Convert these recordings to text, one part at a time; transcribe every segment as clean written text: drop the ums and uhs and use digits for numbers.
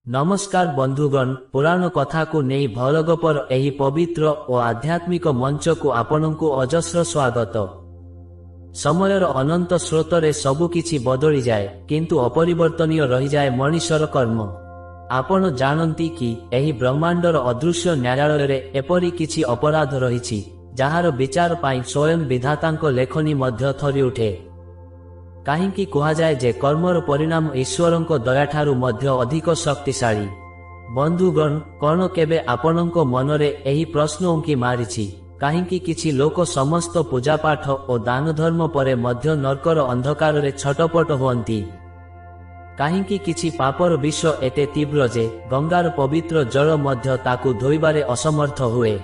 नमस्कार बंधुगण, पुराण कथा को नहीं भलगपर एही पवित्र और आध्यात्मिक मंच को आपनकु अजस्र स्वागत। समयर अनंत स्रोतरे सबुकिछि बदली जाए, किंतु अपरिवर्तनीय रही जाए मनुष्यर कर्म। आपण जानती कि एही ब्रह्मांडर अदृश्य न्यायालय रे एपरी किछि अपराध रहिछि जहार विचार पाई स्वयं विधातांक लेखनी मध्य थरी उठे। काहींकि कुहाजाए जे कर्मर परिणाम ईश्वरंक दयाठारु मध्य अधिक शक्तिशाली। बंधुगण, कौन केबे आपणंक मनरे एही प्रश्न उंकी मारिछि, काहींकि किछि लोक समस्त पूजापाठ और दान धर्म परे मध्य नरकर अंधकार रे छटपट हुअंती। काहींकि किछि पापर विष एते तीव्र जे गंगार पवित्र जल मध्य ताकु धोइबारे असमर्थ हुए।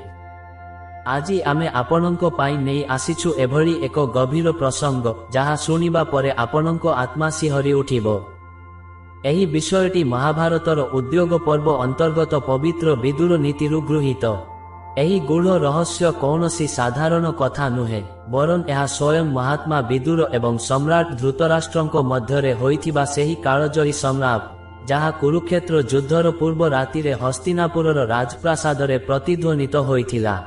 आजी आमे आपणंक पाई नहीं आसीछु एभली एक गभीर प्रसंग, जहा शुणिबा परे आपणंक आत्मा सिहरी उठिबो। एही विषयटी महाभारतर उद्योग पर्व अंतर्गत पवित्र विदुर नीतिरु गृहीत। एही गूढ़ रहस्य कौनसी साधारण कथा नुहे, बरं एहा स्वयं महात्मा विदुर एवं सम्राट धृतराष्ट्रंक मध्यरे होइथिबा सेही कालजयी संलाप, जहा कुरुक्षेत्र युद्धर पूर्व रातिरे हस्तिनापुरर राजप्रासादरे प्रतिध्वनित होइथिला।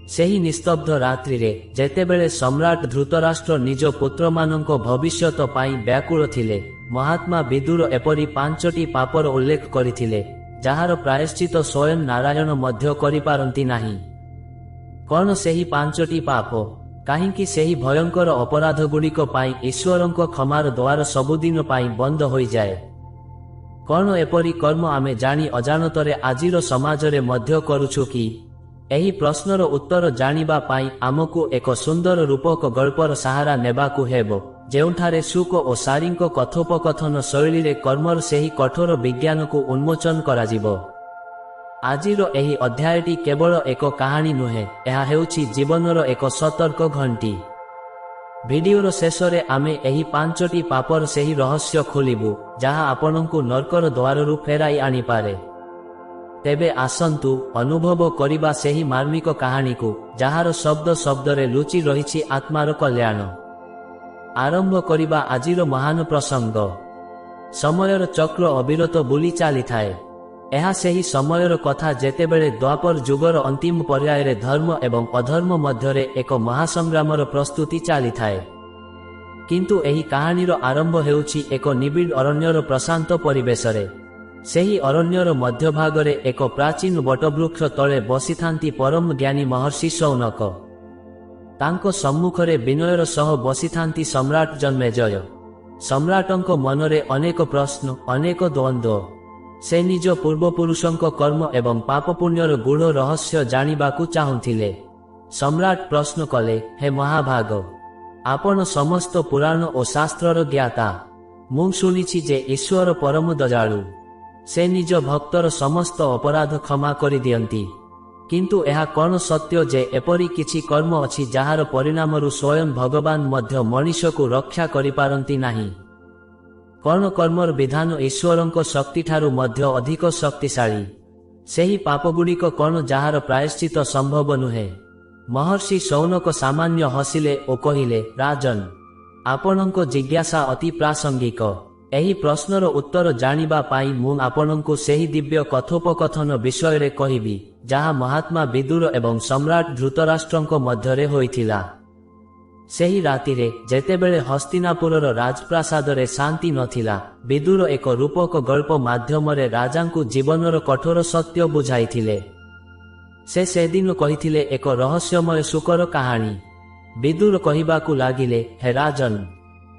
सेही निस्तब्ध रात्रि रे जेतेबेले सम्राट धृतराष्ट्र निज पुत्रमानंक भविष्यत पाई व्याकुल थिले, महात्मा विदुर एपरी पांचटी पापर उल्लेख करिथिले जहार प्रायश्चित स्वयं नारायण मध्य करिपारंती नाही। कौन सेही पांचटी पाप? काहींकि सेही भयंकर अपराध गुड़िक पाई ईश्वरंक क्षमार द्वार सबुदिन पाई बंद होई जाए। कौन एपरी कर्म आमे जानी अजानतरे आजिर समाजरे मध्य करुछु कि? एही प्रश्नर उत्तर जानिबा पाई आमकु एक सुंदर रूपक गल्पर सहारा नेबाकु हेबो, जेउठारे सुख और सारींक कथोपकथन शैली रे कर्मर सेही कठोर विज्ञान को उन्मोचन कराजिबो। आजिर एही अध्यायटी केवल एक कहानी नुहे, एहा हेउछि जीवनर एक सतर्क घंटी। भिडियोर शेषरे आमे एही पांचटी पापर सेही रहस्य खोलिबु, जहा आपनकु नरकर द्वाररु फेराई आनी पारे। तेबे आसंतु अनुभव करिबा सेही मार्मिक कहानी को, जहार शब्द शब्दरे लुचि रहिछि आत्मार कल्याण। आरंभ करिबा आजिर महान प्रसंग। समयर चक्र अविरत बुली चाली थाए। एहा सेही समयर कथा जेतेबेले द्वापर जुगर अंतिम पर्याୟରେ धर्म एवं अधर्म मध्यरे एक महासंग्रामर प्रस्तुति चाली थाए। किंतु एही कहानीर आरंभ हेउछि एक निबिड़ अरण्यर प्रशांत परिवेशरे। सेही अरण्यर मध्यभागरे एक प्राचीन बटवृक्ष तले बसिथांती परम ज्ञानी महर्षि शौनक। तांको सम्मुखरे विनयर सह बसिथांती सम्राट जन्मेजय। सम्राटंक मनरे अनेक प्रश्न, अनेक द्वंद्व। से निज पूर्वपुरुषंक कर्म एवं पाप पुण्यर गूढ़ रहस्य जानिबाकु चाहुथिले। सम्राट प्रश्न कले, हे महाभाग, आपण समस्त पुराण और शास्त्रर ज्ञाता। मु शुनिछि जे ईश्वर परम दयालु। से निज भक्तर समस्त अपराध क्षमा करि दियंती। किंतु एहा कौन सत्य जे एपरी किछि कर्म अछि जहार परिणामरु स्वयं भगवान मध्य मनुष्यकु रक्षा करिपारंती नाही? कौन कर्मर विधान ईश्वरंक शक्तिठारु मध्य अधिक शक्तिशाली? सेही पापगुड़िक कौन जहार प्रायश्चित संभव नुहे? महर्षि शौनक सामान्य हसिले ओ कहिले, राजन, आपणंक जिज्ञासा अति प्रासंगिक। एही प्रश्नर उत्तर जानिबा पाई मु आपणंकु सेही दिव्य कथोपकथन विषय रे कहिबी, जहा महात्मा विदुर एवं सम्राट धृतराष्ट्रंक मध्यरे होइथिला। सेही रातिरे जेतेबेले हस्तिनापुरर राजप्रासादरे शांति नथिला, विदुर एक रूपक गल्प माध्यमरे राजांकु जीवनर कठोर सत्य बुझाइथिले। से सेदिन कहिथिले एक रहस्यमय सुकर कहानी। विदुर कहिबाकु लागिले, हे राजन,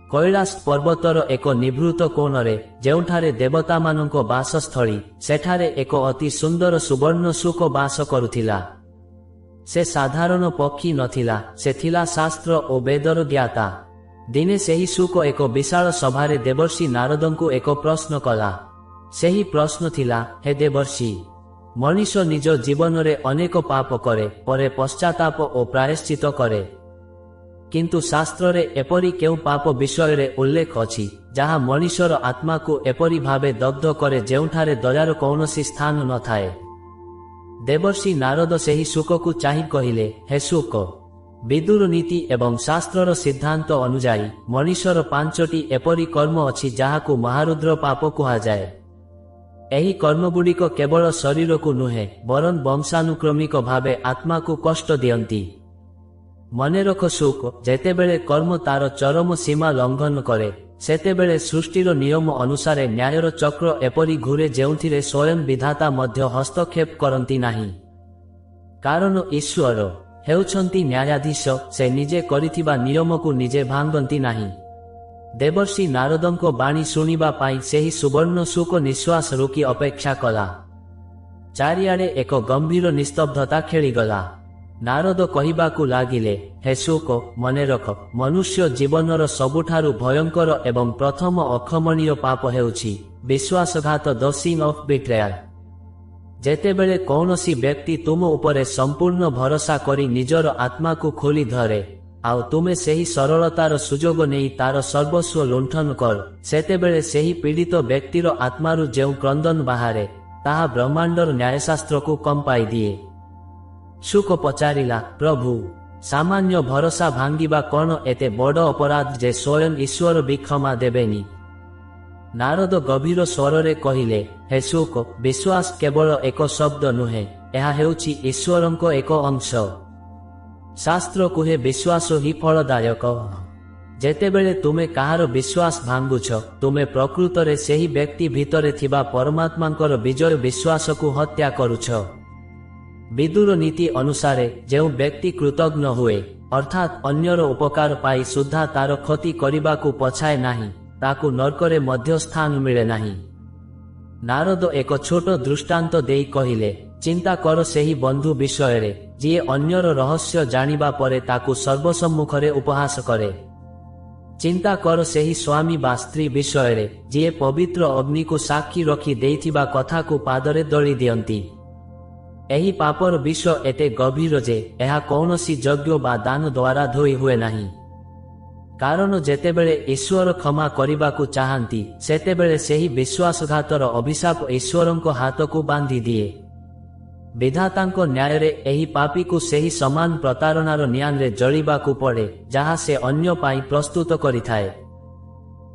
कैलाश पर्वतर एक निभृत कोणरे जेउठारे देवता मानक बासस्थली, सेठारे एक अति सुंदर सुवर्ण शुक बास करुथिला। से साधारण पक्षी नथिला, से थिला शास्त्र और वेदर ज्ञाता। दिने सेही शुक एक विशाल सभारे देवर्षि नारदंकु एक प्रश्न कला। सेही प्रश्न थिला, हे देवर्षि, मनुष्य निज जीवन रे अनेक पाप करे, परे पश्चाताप और प्रायश्चित करे। किंतु शास्त्र रे एपरी केउ पाप विषय रे उल्लेख अछि जहा मनुष्यर आत्मा को एपरी भावे दग्ध करे जेउठारे दयार कौनसी स्थान न थाए? देवर्षि नारद सेही शुक को चाहि कहिले, हे शुक, विदुर नीति एवं शास्त्रर सिद्धांत अनुजाई मनुष्यर पांचटी एपरी कर्म अछि जहाकु महारुद्र पाप कुहा जाए। ଏହି କର୍ମଗୁଡ଼ିକ କେବଳ ଶରୀରକୁ ନୁହେଁ ବରଂ ବଂଶାନୁକ୍ରମିକ ଭାବେ ଆତ୍ମାକୁ କଷ୍ଟ ଦିଅନ୍ତି। ମନେ ରଖ, ସୁଖ ଯେତେବେଳେ କର୍ମ ତାର ଚରମ ସୀମା ଲଙ୍ଘନ କରେ, ସେତେବେଳେ ସୃଷ୍ଟିର ନିୟମ ଅନୁସାରେ ନ୍ୟାୟର ଚକ୍ର ଏପରି ଘୁରେ ଯେଉଁଥିରେ ସ୍ୱୟଂ ବିଧାତା ମଧ୍ୟ ହସ୍ତକ୍ଷେପ କରନ୍ତି ନାହିଁ। କାରଣ ଈଶ୍ୱର ହେଉଛନ୍ତି ନ୍ୟାୟାଧୀଶ, ସେ ନିଜେ କରିଥିବା ନିୟମକୁ ନିଜେ ଭାଙ୍ଗନ୍ତି ନାହିଁ। ଦେବର୍ଷି ନାରଦଙ୍କ ବାଣୀ ଶୁଣିବା ପାଇଁ ସେହି ସୁବର୍ଣ୍ଣ ଶୁକ ନିଶ୍ୱାସ ରୋକି ଅପେକ୍ଷା କଲା। ଚାରିଆଡ଼େ ଏକ ଗମ୍ଭୀର ନିସ୍ତବ୍ଧତା ଖେଳିଗଲା। ନାରଦ କହିବାକୁ ଲାଗିଲେ, ହେ ଶୁକ, ମନେ ରଖ, ମନୁଷ୍ୟ ଜୀବନର ସବୁଠାରୁ ଭୟଙ୍କର ଏବଂ ପ୍ରଥମ ଅକ୍ଷମଣୀୟ ପାପ ହେଉଛି ବିଶ୍ୱାସଘାତ, ଦ ସିନ୍ ଅଫ୍ ବିଟ୍ରେୟାଲ। ଯେତେବେଳେ କୌଣସି ବ୍ୟକ୍ତି ତୁମ ଉପରେ ସମ୍ପୂର୍ଣ୍ଣ ଭରସା କରି ନିଜର ଆତ୍ମାକୁ ଖୋଲି ଧରେ, ଆଉ ତୁମେ ସେହି ସରଳତାର ସୁଯୋଗ ନେଇ ତାର ସର୍ବସ୍ୱ ଲୁଣ୍ଠନ କର, ସେତେବେଳେ ସେହି ପୀଡ଼ିତ ବ୍ୟକ୍ତିର ଆତ୍ମାରୁ ଯେଉଁ କ୍ରନ୍ଦନ ବାହାରେ, ତାହା ବ୍ରହ୍ମାଣ୍ଡର ନ୍ୟାୟଶାସ୍ତ୍ରକୁ କମ୍ପାଇ ଦିଏ। ଶୁକ ପଚାରିଲା, ପ୍ରଭୁ, ସାମାନ୍ୟ ଭରସା ଭାଙ୍ଗିବା କ'ଣ ଏତେ ବଡ଼ ଅପରାଧ ଯେ ସ୍ୱୟଂ ଈଶ୍ୱର ବି କ୍ଷମା ଦେବେନି? ନାରଦ ଗଭୀର ସ୍ୱରରେ କହିଲେ, ହେ ଶୁକ, ବିଶ୍ୱାସ କେବଳ ଏକ ଶବ୍ଦ ନୁହେଁ, ଏହା ହେଉଛି ଈଶ୍ୱରଙ୍କ ଏକ ଅଂଶ। ଶାସ୍ତ୍ର କୁହେ, ବିଶ୍ୱାସ ହିଁ ଫଳଦାୟକ। ଯେତେବେଳେ ତୁମେ କାହାର ବିଶ୍ୱାସ ଭାଙ୍ଗୁଛ, ତୁମେ ପ୍ରକୃତରେ ସେହି ବ୍ୟକ୍ତି ଭିତରେ ଥିବା ପରମାତ୍ମାଙ୍କର ବିଜୟ ବିଶ୍ୱାସକୁ ହତ୍ୟା କରୁଛ। ବିଦୁର ନୀତି ଅନୁସାରେ ଯେଉଁ ବ୍ୟକ୍ତି କୃତଜ୍ଞ ହୁଏ, ଅର୍ଥାତ୍ ଅନ୍ୟର ଉପକାର ପାଇ ସୁଦ୍ଧା ତାର କ୍ଷତି କରିବାକୁ ପଛାଏ ନାହିଁ, ତାକୁ ନର୍କରେ ମଧ୍ୟ ସ୍ଥାନ ମିଳେ ନାହିଁ। ନାରଦ ଏକ ଛୋଟ ଦୃଷ୍ଟାନ୍ତ ଦେଇ କହିଲେ, ଚିନ୍ତା କର ସେହି ବନ୍ଧୁ ବିଷୟରେ ଯିଏ ଅନ୍ୟର ରହସ୍ୟ ଜାଣିବା ପରେ ତାକୁ ସର୍ବସମ୍ମୁଖରେ ଉପହାସ କରେ। ଚିନ୍ତା କର ସେହି ସ୍ୱାମୀ ବା ସ୍ତ୍ରୀ ବିଷୟରେ ଯିଏ ପବିତ୍ର ଅଗ୍ନିକୁ ସାକ୍ଷୀ ରଖି ଦେଇଥିବା କଥାକୁ ପାଦରେ ଦଳି ଦିଅନ୍ତି। ଏହି ପାପର ବିଷ ଏତେ ଗଭୀର ଯେ ଏହା କୌଣସି ଯଜ୍ଞ ବା ଦାନ ଦ୍ୱାରା ଧୋଇ ହୁଏ ନାହିଁ। କାରଣ ଯେତେବେଳେ ଈଶ୍ୱର କ୍ଷମା କରିବାକୁ ଚାହାନ୍ତି, ସେତେବେଳେ ସେହି ବିଶ୍ୱାସଘାତର ଅଭିଶାପ ଈଶ୍ୱରଙ୍କ ହାତକୁ ବାନ୍ଧି ଦିଏ। ବିଧାତାଙ୍କ ନ୍ୟାୟରେ ଏହି ପାପୀକୁ ସେହି ସମାନ ପ୍ରତାରଣାର ନିଆଁରେ ଜଳିବାକୁ ପଡ଼େ ଯାହା ସେ ଅନ୍ୟ ପାଇଁ ପ୍ରସ୍ତୁତ କରିଥାଏ।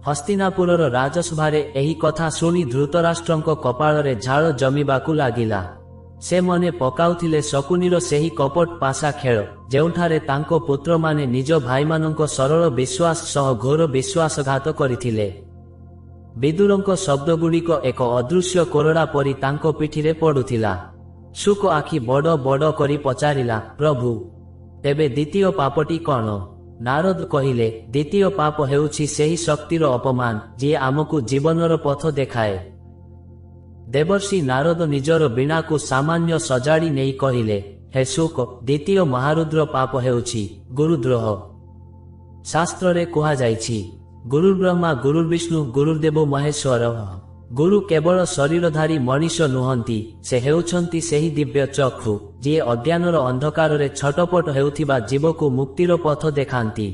ହସ୍ତିନାପୁରର ରାଜସଭାରେ ଏହି କଥା ଶୁଣି ଧୃତରାଷ୍ଟ୍ରଙ୍କ କପାଳରେ ଝାଳ ଜମିବାକୁ ଲାଗିଲା। ସେ ମନେ ପକାଉଥିଲେ ଶକୁନିର ସେହି କପଟ ପାଶା ଖେଳ, ଯେଉଁଠାରେ ତାଙ୍କ ପୁତ୍ରମାନେ ନିଜ ଭାଇମାନଙ୍କ ସରଳ ବିଶ୍ୱାସ ସହ ଘୋର ବିଶ୍ୱାସଘାତ କରିଥିଲେ। ବିଦୁରଙ୍କ ଶବ୍ଦଗୁଡ଼ିକ ଏକ ଅଦୃଶ୍ୟ କୋରଡ଼ା ପରି ତାଙ୍କ ପିଠିରେ ପଡୁଥିଲା। ଶୁକ ଆଖି ବଡ଼ ବଡ଼ କରି ପଚାରିଲା, ପ୍ରଭୁ, ତେବେ ଦ୍ୱିତୀୟ ପାପଟି କ'ଣ? ନାରଦ କହିଲେ, ଦ୍ୱିତୀୟ ପାପ ହେଉଛି ସେହି ଶକ୍ତିର ଅପମାନ ଯିଏ ଆମକୁ ଜୀବନର ପଥ ଦେଖାଏ। ଦେବର୍ଷି ନାରଦ ନିଜର ବୀଣାକୁ ସାମାନ୍ୟ ସଜାଡ଼ି ନେଇ କହିଲେ, ହେ ଶୁକ, ଦ୍ୱିତୀୟ ମହାରୁଦ୍ର ପାପ ହେଉଛି ଗୁରୁଦ୍ରୋହ। ଶାସ୍ତ୍ରରେ କୁହାଯାଇଛି, ଗୁରୁର୍ବ୍ରହ୍ମା ଗୁରୁର୍ବିଷ୍ଣୁ ଗୁରୁର୍ଦେବ ମହେଶ୍ୱର। ଗୁରୁ କେବଳ ଶରୀରଧାରୀ ମଣିଷ ନୁହନ୍ତି, ସେ ହେଉଛନ୍ତି ସେହି ଦିବ୍ୟ ଚକ୍ଷୁ ଯିଏ ଅଜ୍ଞାନର ଅନ୍ଧକାରରେ ଛଟପଟ ହେଉଥିବା ଜୀବକୁ ମୁକ୍ତିର ପଥ ଦେଖାନ୍ତି।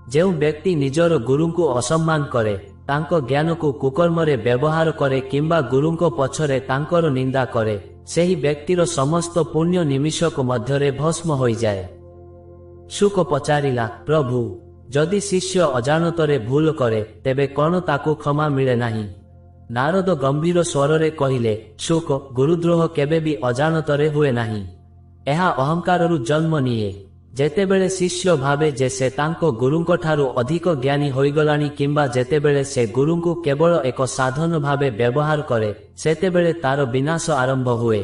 ଯେଉଁ ବ୍ୟକ୍ତି ନିଜର ଗୁରୁଙ୍କୁ ଅସମ୍ମାନ କରେ, ତାଙ୍କ ଜ୍ଞାନକୁ କୁକର୍ମରେ ବ୍ୟବହାର କରେ କିମ୍ବା ଗୁରୁଙ୍କ ପଛରେ ତାଙ୍କର ନିନ୍ଦା କରେ, ସେହି ବ୍ୟକ୍ତିର ସମସ୍ତ ପୁଣ୍ୟ ନିମିଷକ ମଧ୍ୟରେ ଭସ୍ମ ହୋଇଯାଏ। ଶୁକ ପଚାରିଲା, ପ୍ରଭୁ, ଯଦି ଶିଷ୍ୟ ଅଜାଣତରେ ଭୁଲ କରେ, ତେବେ କ'ଣ ତାକୁ କ୍ଷମା ମିଳେ ନାହିଁ? ନାରଦ ଗମ୍ଭୀର ସ୍ୱରରେ କହିଲେ, ଶୁକ, ଗୁରୁଦ୍ରୋହ କେବେ ବି ଅଜାଣତରେ ହୁଏ ନାହିଁ। ଏହା ଅହଙ୍କାରରୁ ଜନ୍ମ ନିଏ। ଯେତେବେଳେ ଶିଷ୍ୟ ଭାବେ ଯେ ସେ ତାଙ୍କ ଗୁରୁଙ୍କଠାରୁ ଅଧିକ ଜ୍ଞାନୀ ହୋଇଗଲାଣି କିମ୍ବା ଯେତେବେଳେ ସେ ଗୁରୁଙ୍କୁ କେବଳ ଏକ ସାଧନ ଭାବେ ବ୍ୟବହାର କରେ, ସେତେବେଳେ ତାର ବିନାଶ ଆରମ୍ଭ ହୁଏ।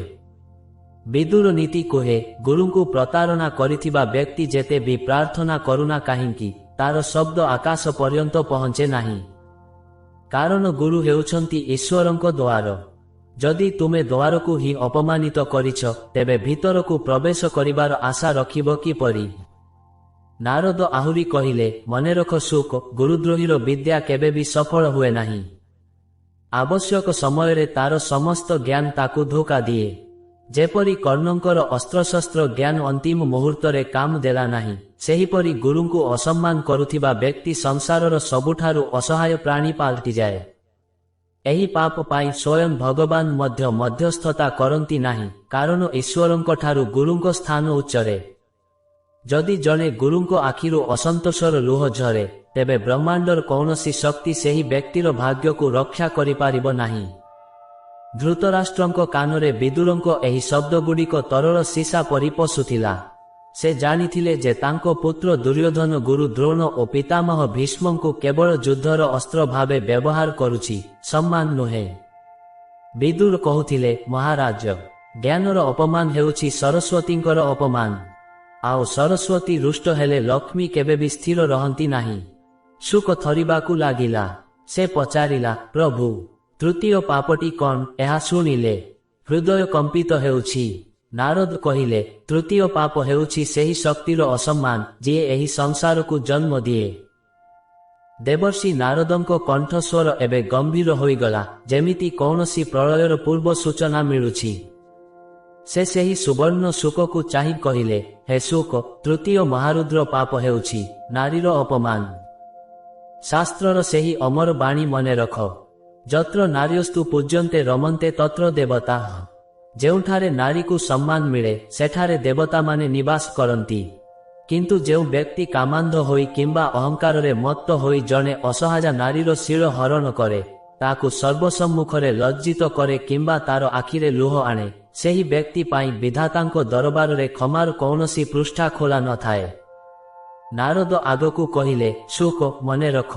ବିଦୁର ନୀତି କୁହେ, ଗୁରୁଙ୍କୁ ପ୍ରତାରଣା କରିଥିବା ବ୍ୟକ୍ତି ଯେତେ ବି ପ୍ରାର୍ଥନା କରୁନା କାହିଁକି, ତାର ଶବ୍ଦ ଆକାଶ ପର୍ଯ୍ୟନ୍ତ ପହଞ୍ଚେ ନାହିଁ। କାରଣ ଗୁରୁ ହେଉଛନ୍ତି ଈଶ୍ୱରଙ୍କ ଦ୍ୱାର। ଯଦି ତୁମେ ଦ୍ୱାରକୁ ହିଁ ଅପମାନିତ କରିଛ, ତେବେ ଭିତରକୁ ପ୍ରବେଶ କରିବାର ଆଶା ରଖିବ କିପରି? ନାରଦ ଆହୁରି କହିଲେ, ମନେ ରଖ ଶୁକ, ଗୁରୁଦ୍ରୋହୀର ବିଦ୍ୟା କେବେ ବି ସଫଳ ହୁଏ ନାହିଁ। ଆବଶ୍ୟକ ସମୟରେ ତାର ସମସ୍ତ ଜ୍ଞାନ ତାକୁ ଧୋକା ଦିଏ। ଯେପରି କର୍ଣ୍ଣଙ୍କର ଅସ୍ତ୍ରଶସ୍ତ୍ର ଜ୍ଞାନ ଅନ୍ତିମ ମୁହୂର୍ତ୍ତରେ କାମ ଦେଲା ନାହିଁ, ସେହିପରି ଗୁରୁଙ୍କୁ ଅସମ୍ମାନ କରୁଥିବା ବ୍ୟକ୍ତି ସଂସାରର ସବୁଠାରୁ ଅସହାୟ ପ୍ରାଣୀ ପାଲଟିଯାଏ। ଏହି ପାପ ପାଇଁ ସ୍ୱୟଂ ଭଗବାନ ମଧ୍ୟ ମଧ୍ୟସ୍ଥତା କରନ୍ତି ନାହିଁ, କାରଣ ଈଶ୍ୱରଙ୍କଠାରୁ ଗୁରୁଙ୍କ ସ୍ଥାନ ଉଚ୍ଚରେ। ଯଦି ଜଣେ ଗୁରୁଙ୍କ ଆଖିରୁ ଅସନ୍ତୋଷର ଲୁହ ଝରେ, ତେବେ ବ୍ରହ୍ମାଣ୍ଡର କୌଣସି ଶକ୍ତି ସେହି ବ୍ୟକ୍ତିର ଭାଗ୍ୟକୁ ରକ୍ଷା କରିପାରିବ ନାହିଁ। ଧୃତରାଷ୍ଟ୍ରଙ୍କ କାନରେ ବିଦୁରଙ୍କ ଏହି ଶବ୍ଦଗୁଡ଼ିକ ତରଳ ସୀସା ପରି ପଶୁଥିଲା। ସେ ଜାଣିଥିଲେ ଯେ ତାଙ୍କ ପୁତ୍ର ଦୁର୍ଯ୍ୟୋଧନ ଗୁରୁ ଦ୍ରୋଣ ଓ ପିତାମହ ଭୀଷ୍ମଙ୍କୁ କେବଳ ଯୁଦ୍ଧର ଅସ୍ତ୍ର ଭାବେ ବ୍ୟବହାର କରୁଛି, ସମ୍ମାନ ନୁହେଁ। ବିଦୁର କହୁଥିଲେ, ମହାରାଜ, ଜ୍ଞାନର ଅପମାନ ହେଉଛି ସରସ୍ୱତୀଙ୍କର ଅପମାନ। ଆଉ ସରସ୍ୱତୀ ରୁଷ୍ଟ ହେଲେ ଲକ୍ଷ୍ମୀ କେବେ ବି ସ୍ଥିର ରହନ୍ତି ନାହିଁ। ଶୁକ ଥରିବାକୁ ଲାଗିଲା। ସେ ପଚାରିଲା, ପ୍ରଭୁ, ତୃତୀୟ ପାପଟି କଣ? ଏହା ଶୁଣିଲେ ହୃଦୟ କମ୍ପିତ ହେଉଛି। ନାରଦ କହିଲେ, ତୃତୀୟ ପାପ ହେଉଛି ସେହି ଶକ୍ତିର ଅସମ୍ମାନ ଯିଏ ଏହି ସଂସାରକୁ ଜନ୍ମ ଦିଏ। ଦେବର୍ଷି ନାରଦଙ୍କ କଣ୍ଠସ୍ୱର ଏବେ ଗମ୍ଭୀର ହୋଇଗଲା, ଯେମିତି କୌଣସି ପ୍ରଳୟର ପୂର୍ବ ସୂଚନା ମିଳୁଛି। ସେ ସେହି ସୁବର୍ଣ୍ଣ ଶୁକକୁ ଚାହିଁ କହିଲେ, ହେ ଶୁକ, ତୃତୀୟ ମହାରୁଦ୍ର ପାପ ହେଉଛି ନାରୀର ଅପମାନ। ଶାସ୍ତ୍ରର ସେହି ଅମର ବାଣୀ ମନେ ରଖ, ଯତ୍ର ନାର୍ୟସ୍ତୁ ପୂଜ୍ୟନ୍ତେ ରମନ୍ତେ ତତ୍ର ଦେବତା। ଯେଉଁଠାରେ ନାରୀକୁ ସମ୍ମାନ ମିଳେ ସେଠାରେ ଦେବତାମାନେ ନିବାସ କରନ୍ତି। କିନ୍ତୁ ଯେଉଁ ବ୍ୟକ୍ତି କାମାନ୍ଧ ହୋଇ କିମ୍ବା ଅହଙ୍କାରରେ ମତ୍ତ ହୋଇ ଜଣେ ଅସହାୟ ନାରୀର ଶିଳ ହରଣ କରେ, ତାକୁ ସର୍ବସମ୍ମୁଖରେ ଲଜ୍ଜିତ କରେ କିମ୍ବା ତାର ଆଖିରେ ଲୁହ ଆଣେ, ସେହି ବ୍ୟକ୍ତି ପାଇଁ ବିଧାତାଙ୍କ ଦରବାରରେ କ୍ଷମାର କୌଣସି ପୃଷ୍ଠା ଖୋଲା ନଥାଏ। ନାରଦ ଆଗକୁ କହିଲେ, ଶୁକ, ମନେ ରଖ,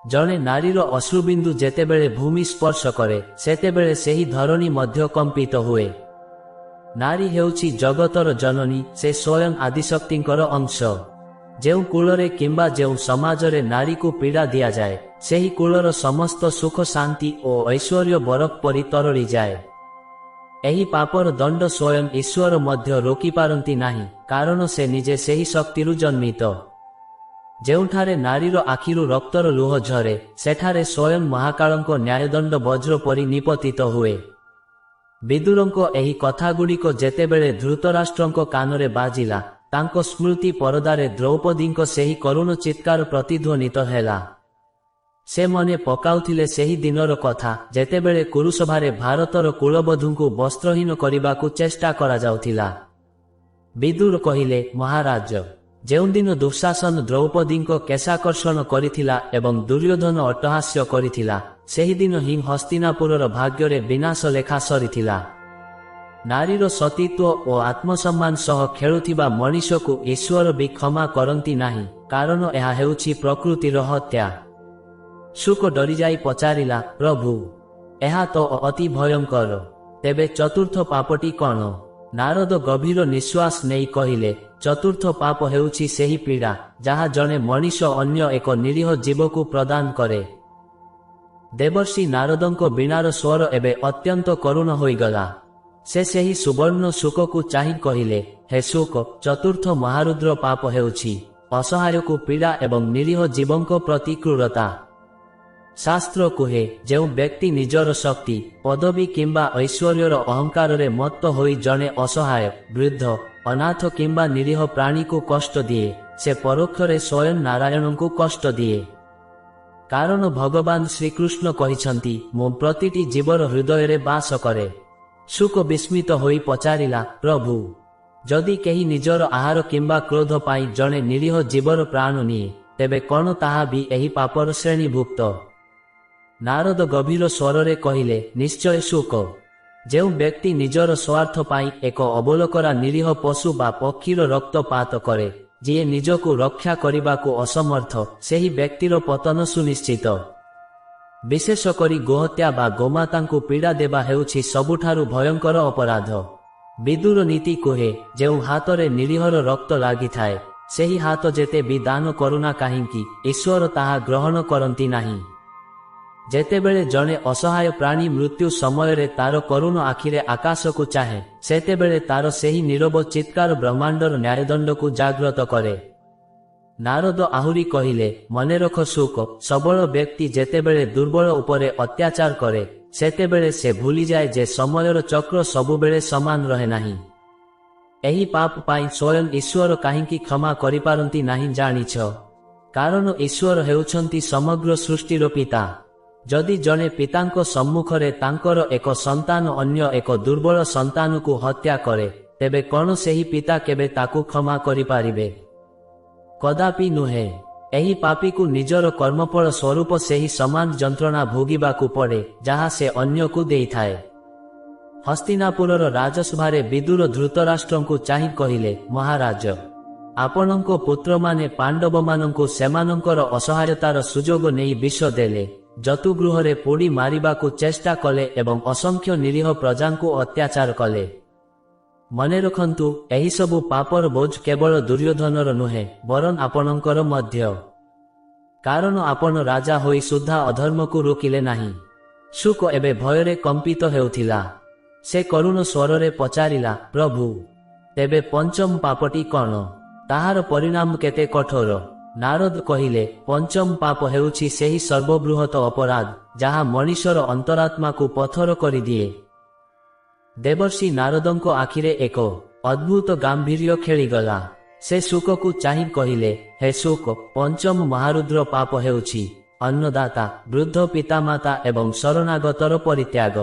ଜଣେ ନାରୀର ଅଶ୍ରୁବିନ୍ଦୁ ଯେତେବେଳେ ଭୂମି ସ୍ପର୍ଶ କରେ ସେତେବେଳେ ସେହି ଧରଣୀ ମଧ୍ୟ କମ୍ପିତ ହୁଏ। ନାରୀ ହେଉଛି ଜଗତର ଜନନୀ, ସେ ସ୍ୱୟଂ ଆଦିଶକ୍ତିଙ୍କର ଅଂଶ। ଯେଉଁ କୁଳରେ କିମ୍ବା ଯେଉଁ ସମାଜରେ ନାରୀକୁ ପୀଡ଼ା ଦିଆଯାଏ, ସେହି କୁଳର ସମସ୍ତ ସୁଖ, ଶାନ୍ତି ଓ ଐଶ୍ୱର୍ଯ୍ୟ ବରଫ ପରି ତରଳିଯାଏ। ଏହି ପାପର ଦଣ୍ଡ ସ୍ୱୟଂ ଈଶ୍ୱର ମଧ୍ୟ ରୋକିପାରନ୍ତି ନାହିଁ, କାରଣ ସେ ନିଜେ ସେହି ଶକ୍ତିରୁ ଜନ୍ମିତ। ଯେଉଁଠାରେ ନାରୀର ଆଖିରୁ ରକ୍ତର ଲୁହ ଝରେ, ସେଠାରେ ସ୍ୱୟଂ ମହାକାଳଙ୍କ ନ୍ୟାୟଦଣ୍ଡ ବଜ୍ର ପରି ନିପତିତ ହୁଏ। ବିଦୁରଙ୍କ ଏହି କଥାଗୁଡ଼ିକ ଯେତେବେଳେ ଧୃତରାଷ୍ଟ୍ରଙ୍କ କାନରେ ବାଜିଲା, ତାଙ୍କ ସ୍ମୃତି ପରଦାରେ ଦ୍ରୌପଦୀଙ୍କ ସେହି କରୁଣ ଚିତ୍କାର ପ୍ରତିଧ୍ୱନିତ ହେଲା। ସେ ମନେ ପକାଉଥିଲେ ସେହି ଦିନର କଥା, ଯେତେବେଳେ କୁରୁସଭାରେ ଭାରତର କୁଳବଧୂଙ୍କୁ ବସ୍ତ୍ରହୀନ କରିବାକୁ ଚେଷ୍ଟା କରାଯାଉଥିଲା। ବିଦୁର କହିଲେ, ମହାରାଜ, ଯେଉଁଦିନ ଦୁଃଶାସନ ଦ୍ରୌପଦୀଙ୍କ କେଶାକର୍ଷଣ କରିଥିଲା ଏବଂ ଦୁର୍ଯ୍ୟୋଧନ ଅଟ୍ଟହାସ୍ୟ କରିଥିଲା, ସେହିଦିନ ହିଁ ହସ୍ତିନାପୁରର ଭାଗ୍ୟରେ ବିନାଶ ଲେଖା ସରିଥିଲା। ନାରୀର ସତୀତ୍ୱ ଓ ଆତ୍ମସମ୍ମାନ ସହ ଖେଳୁଥିବା ମଣିଷକୁ ଈଶ୍ୱର ବି କ୍ଷମା କରନ୍ତି ନାହିଁ, କାରଣ ଏହା ହେଉଛି ପ୍ରକୃତିର ହତ୍ୟା। ଶୁକ ଡରିଯାଇ ପଚାରିଲା, ପ୍ରଭୁ, ଏହା ତ ଅତି ଭୟଙ୍କର। ତେବେ ଚତୁର୍ଥ ପାପଟି କଣ? ନାରଦ ଗଭୀର ନିଶ୍ୱାସ ନେଇ କହିଲେ, ଚତୁର୍ଥ ପାପ ହେଉଛି ସେହି ପୀଡ଼ା ଯାହା ଜଣେ ମଣିଷ ଅନ୍ୟ ଏକ ନିରୀହ ଜୀବକୁ ପ୍ରଦାନ କରେ। ଦେବର୍ଷି ନାରଦଙ୍କ ବୀଣାର ସ୍ୱର ଏବେ ଅତ୍ୟନ୍ତ କରୁଣ ହୋଇଗଲା। ସେ ସେହି ସୁବର୍ଣ୍ଣ ଶୁକକୁ ଚାହିଁ କହିଲେ, ହେ ଶୁକ, ଚତୁର୍ଥ ମହାରୁଦ୍ର ପାପ ହେଉଛି ଅସହାୟକୁ ପୀଡ଼ା ଏବଂ ନିରୀହ ଜୀବଙ୍କ ପ୍ରତି କ୍ରୂରତା। ଶାସ୍ତ୍ର କୁହେ, ଯେଉଁ ବ୍ୟକ୍ତି ନିଜର ଶକ୍ତି, ପଦବୀ କିମ୍ବା ଐଶ୍ୱର୍ଯ୍ୟର ଅହଙ୍କାରରେ ମତ୍ତ ହୋଇ ଜଣେ ଅସହାୟ, ବୃଦ୍ଧ, ଅନାଥ କିମ୍ବା ନିରୀହ ପ୍ରାଣୀକୁ କଷ୍ଟ ଦିଏ, ସେ ପରୋକ୍ଷରେ ସ୍ୱୟଂ ନାରାୟଣଙ୍କୁ କଷ୍ଟ ଦିଏ। କାରଣ ଭଗବାନ ଶ୍ରୀକୃଷ୍ଣ କହିଛନ୍ତି, ମୁଁ ପ୍ରତିଟି ଜୀବର ହୃଦୟରେ ବାସ କରେ। ଶୁକ ବିସ୍ମିତ ହୋଇ ପଚାରିଲା, ପ୍ରଭୁ, ଯଦି କେହି ନିଜର ଆହାର କିମ୍ବା କ୍ରୋଧ ପାଇଁ ଜଣେ ନିରୀହ ଜୀବର ପ୍ରାଣ ନିଏ, ତେବେ କଣ ତାହା ବି ଏହି ପାପର ଶ୍ରେଣୀଭୁକ୍ତ? ନାରଦ ଗଭୀର ସ୍ୱରରେ କହିଲେ, ନିଶ୍ଚୟ ଶୁକ। ଯେଉଁ ବ୍ୟକ୍ତି ନିଜର ସ୍ୱାର୍ଥ ପାଇଁ ଏକ ଅବଲୋକରା ନିରୀହ ପଶୁ ବା ପକ୍ଷୀର ରକ୍ତପାତ କରେ, ଯିଏ ନିଜକୁ ରକ୍ଷା କରିବାକୁ ଅସମର୍ଥ, ସେହି ବ୍ୟକ୍ତିର ପତନ ସୁନିଶ୍ଚିତ। ବିଶେଷ କରି ଗୋହତ୍ୟା ବା ଗୋମାତାଙ୍କୁ ପୀଡ଼ା ଦେବା ହେଉଛି ସବୁଠାରୁ ଭୟଙ୍କର ଅପରାଧ। ବିଦୁର ନୀତି କୁହେ, ଯେଉଁ ହାତରେ ନିରୀହର ରକ୍ତ ଲାଗିଥାଏ, ସେହି ହାତ ଯେତେ ବି ଦାନ କରୁନା କାହିଁକି, ଈଶ୍ୱର ତାହା ଗ୍ରହଣ କରନ୍ତି ନାହିଁ। ଯେତେବେଳେ ଜଣେ ଅସହାୟ ପ୍ରାଣୀ ମୃତ୍ୟୁ ସମୟରେ ତାର କରୁଣ ଆଖିରେ ଆକାଶକୁ ଚାହେଁ, ସେତେବେଳେ ତାର ସେହି ନୀରବ ଚିତ୍କାର ବ୍ରହ୍ମାଣ୍ଡର ନ୍ୟାୟଦଣ୍ଡକୁ ଜାଗ୍ରତ କରେ। ନାରଦ ଆହୁରି କହିଲେ, ମନେରଖ ଶୁକ, ସବଳ ବ୍ୟକ୍ତି ଯେତେବେଳେ ଦୁର୍ବଳ ଉପରେ ଅତ୍ୟାଚାର କରେ, ସେତେବେଳେ ସେ ଭୁଲିଯାଏ ଯେ ସମୟର ଚକ୍ର ସବୁବେଳେ ସମାନ ରହେ ନାହିଁ। ଏହି ପାପ ପାଇଁ ସ୍ୱୟଂ ଈଶ୍ୱର କାହିଁକି କ୍ଷମା କରିପାରନ୍ତି ନାହିଁ ଜାଣିଛ? କାରଣ ଈଶ୍ୱର ହେଉଛନ୍ତି ସମଗ୍ର ସୃଷ୍ଟିର ପିତା। ଯଦି ଜଣେ ପିତାଙ୍କ ସମ୍ମୁଖରେ ତାଙ୍କର ଏକ ସନ୍ତାନ ଅନ୍ୟ ଏକ ଦୁର୍ବଳ ସନ୍ତାନକୁ ହତ୍ୟା କରେ, ତେବେ କଣ ସେହି ପିତା କେବେ ତାକୁ କ୍ଷମା କରିପାରିବେ? କଦାପି ନୁହେଁ। ଏହି ପାପୀକୁ ନିଜର କର୍ମଫଳ ସ୍ୱରୂପ ସେହି ସମାନ ଯନ୍ତ୍ରଣା ଭୋଗିବାକୁ ପଡ଼େ ଯାହା ସେ ଅନ୍ୟକୁ ଦେଇଥାଏ। ହସ୍ତିନାପୁରର ରାଜସଭାରେ ବିଦୁର ଧୃତରାଷ୍ଟ୍ରଙ୍କୁ ଚାହିଁ କହିଲେ, ମହାରାଜ, ଆପଣଙ୍କ ପୁତ୍ରମାନେ ପାଣ୍ଡବମାନଙ୍କୁ ସେମାନଙ୍କର ଅସହାୟତାର ସୁଯୋଗ ନେଇ ବିଷ ଦେଲେ, ଯତୁଗୃହରେ ପୋଡ଼ି ମାରିବାକୁ ଚେଷ୍ଟା କଲେ ଏବଂ ଅସଂଖ୍ୟ ନିରୀହ ପ୍ରଜାଙ୍କୁ ଅତ୍ୟାଚାର କଲେ। ମନେ ରଖନ୍ତୁ, ଏହିସବୁ ପାପର ବୋଝ କେବଳ ଦୁର୍ଯ୍ୟୋଧନର ନୁହେଁ, ବରଂ ଆପଣଙ୍କର ମଧ୍ୟ। କାରଣ ଆପଣ ରାଜା ହୋଇ ସୁଦ୍ଧା ଅଧର୍ମକୁ ରୋକିଲେ ନାହିଁ। ଶୁକ ଏବେ ଭୟରେ କମ୍ପିତ ହେଉଥିଲା। ସେ କରୁଣ ସ୍ୱରରେ ପଚାରିଲା, ପ୍ରଭୁ, ତେବେ ପଞ୍ଚମ ପାପଟି କ'ଣ? ତାହାର ପରିଣାମ କେତେ କଠୋର? ନାରଦ କହିଲେ, ପଞ୍ଚମ ପାପ ହେଉଛି ସେହି ସର୍ବବୃହତ ଅପରାଧ, ଯାହା ମଣିଷର ଅନ୍ତରାତ୍ମାକୁ ପଥର କରିଦିଏ। ଦେବର୍ଷି ନାରଦଙ୍କ ଆଖିରେ ଏକ ଅଦ୍ଭୁତ ଗାମ୍ଭୀର୍ଯ୍ୟ ଖେଳିଗଲା। ସେ ଶୁକକୁ ଚାହିଁ କହିଲେ, ହେ ଶୁକ, ପଞ୍ଚମ ମହାରୁଦ୍ର ପାପ ହେଉଛି ଅନ୍ନଦାତା, ବୃଦ୍ଧ ପିତାମାତା ଏବଂ ଶରଣାଗତର ପରିତ୍ୟାଗ।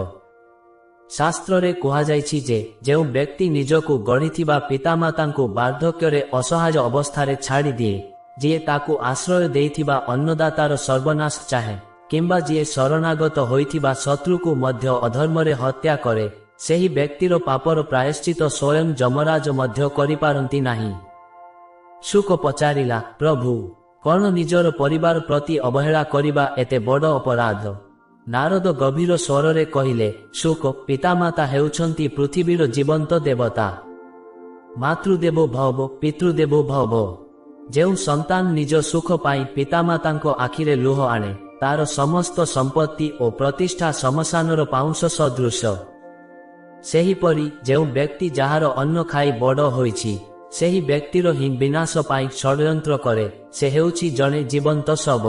ଶାସ୍ତ୍ରରେ କୁହାଯାଇଛି ଯେ ଯେଉଁ ବ୍ୟକ୍ତି ନିଜକୁ ଗଢ଼ିଥିବା ପିତାମାତାଙ୍କୁ ବାର୍ଦ୍ଧକ୍ୟରେ ଅସହାୟ ଅବସ୍ଥାରେ ଛାଡ଼ିଦିଏ, ଯିଏ ତାକୁ ଆଶ୍ରୟ ଦେଇଥିବା ଅନ୍ନଦାତାର ସର୍ବନାଶ ଚାହେଁ, କିମ୍ବା ଯିଏ ଶରଣାଗତ ହୋଇଥିବା ଶତ୍ରୁକୁ ମଧ୍ୟ ଅଧର୍ମରେ ହତ୍ୟା କରେ, ସେହି ବ୍ୟକ୍ତିର ପାପର ପ୍ରାୟଶ୍ଚିତ ସ୍ୱୟଂ ଯମରାଜ ମଧ୍ୟ କରିପାରନ୍ତି ନାହିଁ। ଶୁକ ପଚାରିଲା, ପ୍ରଭୁ, କ'ଣ ନିଜର ପରିବାର ପ୍ରତି ଅବହେଳା କରିବା ଏତେ ବଡ଼ ଅପରାଧ? ନାରଦ ଗଭୀର ସ୍ୱରରେ କହିଲେ, ଶୁକ, ପିତାମାତା ହେଉଛନ୍ତି ପୃଥିବୀର ଜୀବନ୍ତ ଦେବତା। ମାତୃଦେବୋ ଭବ, ପିତୃଦେବୋ ଭବ। ଯେଉଁ ସନ୍ତାନ ନିଜ ସୁଖ ପାଇଁ ପିତାମାତାଙ୍କ ଆଖିରେ ଲୁହ ଆଣେ, ତାର ସମସ୍ତ ସମ୍ପତ୍ତି ଓ ପ୍ରତିଷ୍ଠା ଶ୍ମଶାନର ପାଉଁଶ ସଦୃଶ। ସେହିପରି ଯେଉଁ ବ୍ୟକ୍ତି ଯାହାର ଅନ୍ନ ଖାଇ ବଡ଼ ହୋଇଛି, ସେହି ବ୍ୟକ୍ତିର ହିଁ ବିନାଶ ପାଇଁ ଷଡ଼ଯନ୍ତ୍ର କରେ, ସେ ହେଉଛି ଜଣେ ଜୀବନ୍ତ ଶବ।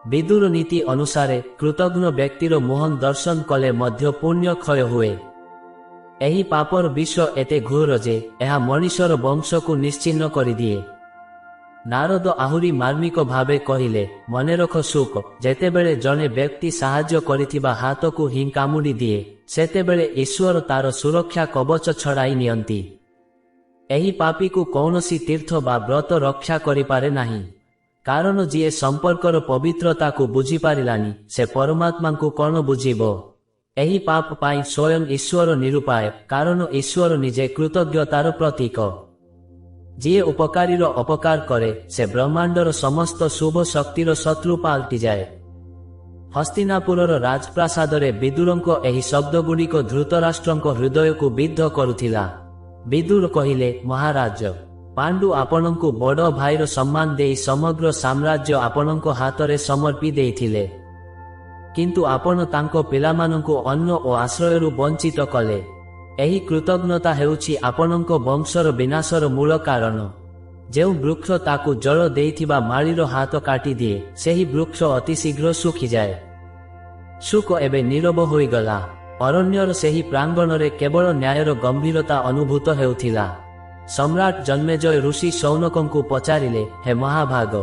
ବିଦୁର ନୀତି ଅନୁସାରେ କୃତଘ୍ନ ବ୍ୟକ୍ତିର ମୁହଁ ଦର୍ଶନ କଲେ ମଧ୍ୟ ପୁଣ୍ୟ କ୍ଷୟ ହୁଏ। ଏହି ପାପର ବିଷ ଏତେ ଘୋର ଯେ ଏହା ମଣିଷର ବଂଶକୁ ନିଶ୍ଚିହ୍ନ କରିଦିଏ। ନାରଦ ଆହୁରି ମାର୍ମିକ ଭାବେ କହିଲେ, ମନେରଖ ଶୁକ, ଯେତେବେଳେ ଜଣେ ବ୍ୟକ୍ତି ସାହାଯ୍ୟ କରିଥିବା ହାତକୁ ହିଁ କାମୁଡ଼ି ଦିଏ, ସେତେବେଳେ ଈଶ୍ୱର ତାର ସୁରକ୍ଷା କବଚ ଛଡ଼ାଇ ନିଅନ୍ତି। ଏହି ପାପୀକୁ କୌଣସି ତୀର୍ଥ ବା ବ୍ରତ ରକ୍ଷା କରିପାରେ ନାହିଁ। କାରଣ ଯିଏ ସମ୍ପର୍କର ପବିତ୍ରତାକୁ ବୁଝିପାରିଲାନି, ସେ ପରମାତ୍ମାଙ୍କୁ କ'ଣ ବୁଝିବ? ଏହି ପାପ ପାଇଁ ସ୍ୱୟଂ ଈଶ୍ୱର ନିରୁପାୟ, କାରଣ ଈଶ୍ୱର ନିଜେ କୃତଜ୍ଞତାର ପ୍ରତୀକ। ଯିଏ ଉପକାରୀର ଅପକାର କରେ, ସେ ବ୍ରହ୍ମାଣ୍ଡର ସମସ୍ତ ଶୁଭ ଶକ୍ତିର ଶତ୍ରୁ ପାଲଟିଯାଏ। ହସ୍ତିନାପୁରର ରାଜପ୍ରାସାଦରେ ବିଦୁରଙ୍କ ଏହି ଶବ୍ଦଗୁଡ଼ିକ ଧୃତରାଷ୍ଟ୍ରଙ୍କ ହୃଦୟକୁ ବିଦ୍ଧ କରୁଥିଲା। ବିଦୁର କହିଲେ, ମହାରାଜ, ପାଣ୍ଡୁ ଆପଣଙ୍କୁ ବଡ଼ ଭାଇର ସମ୍ମାନ ଦେଇ ସମଗ୍ର ସାମ୍ରାଜ୍ୟ ଆପଣଙ୍କ ହାତରେ ସମର୍ପି ଦେଇଥିଲେ, କିନ୍ତୁ ଆପଣ ତାଙ୍କ ପିଲାମାନଙ୍କୁ ଅନ୍ନ ଓ ଆଶ୍ରୟରୁ ବଞ୍ଚିତ କଲେ। ଏହି କୃତଜ୍ଞତା ହେଉଛି ଆପଣଙ୍କ ବଂଶର ବିନାଶର ମୂଳ କାରଣ। ଯେଉଁ ବୃକ୍ଷ ତାକୁ ଜଳ ଦେଇଥିବା ମାଳିର ହାତ କାଟିଦିଏ, ସେହି ବୃକ୍ଷ ଅତିଶୀଘ୍ର ଶୁଖିଯାଏ। ଶୁକ ଏବେ ନୀରବ ହୋଇଗଲା। ଅରଣ୍ୟର ସେହି ପ୍ରାଙ୍ଗଣରେ କେବଳ ନ୍ୟାୟର ଗମ୍ଭୀରତା ଅନୁଭୂତ ହେଉଥିଲା। ସମ୍ରାଟ ଜନ୍ମେଜୟ ଋଷି ଶୌନକଙ୍କୁ ପଚାରିଲେ, ହେ ମହାଭାଗ,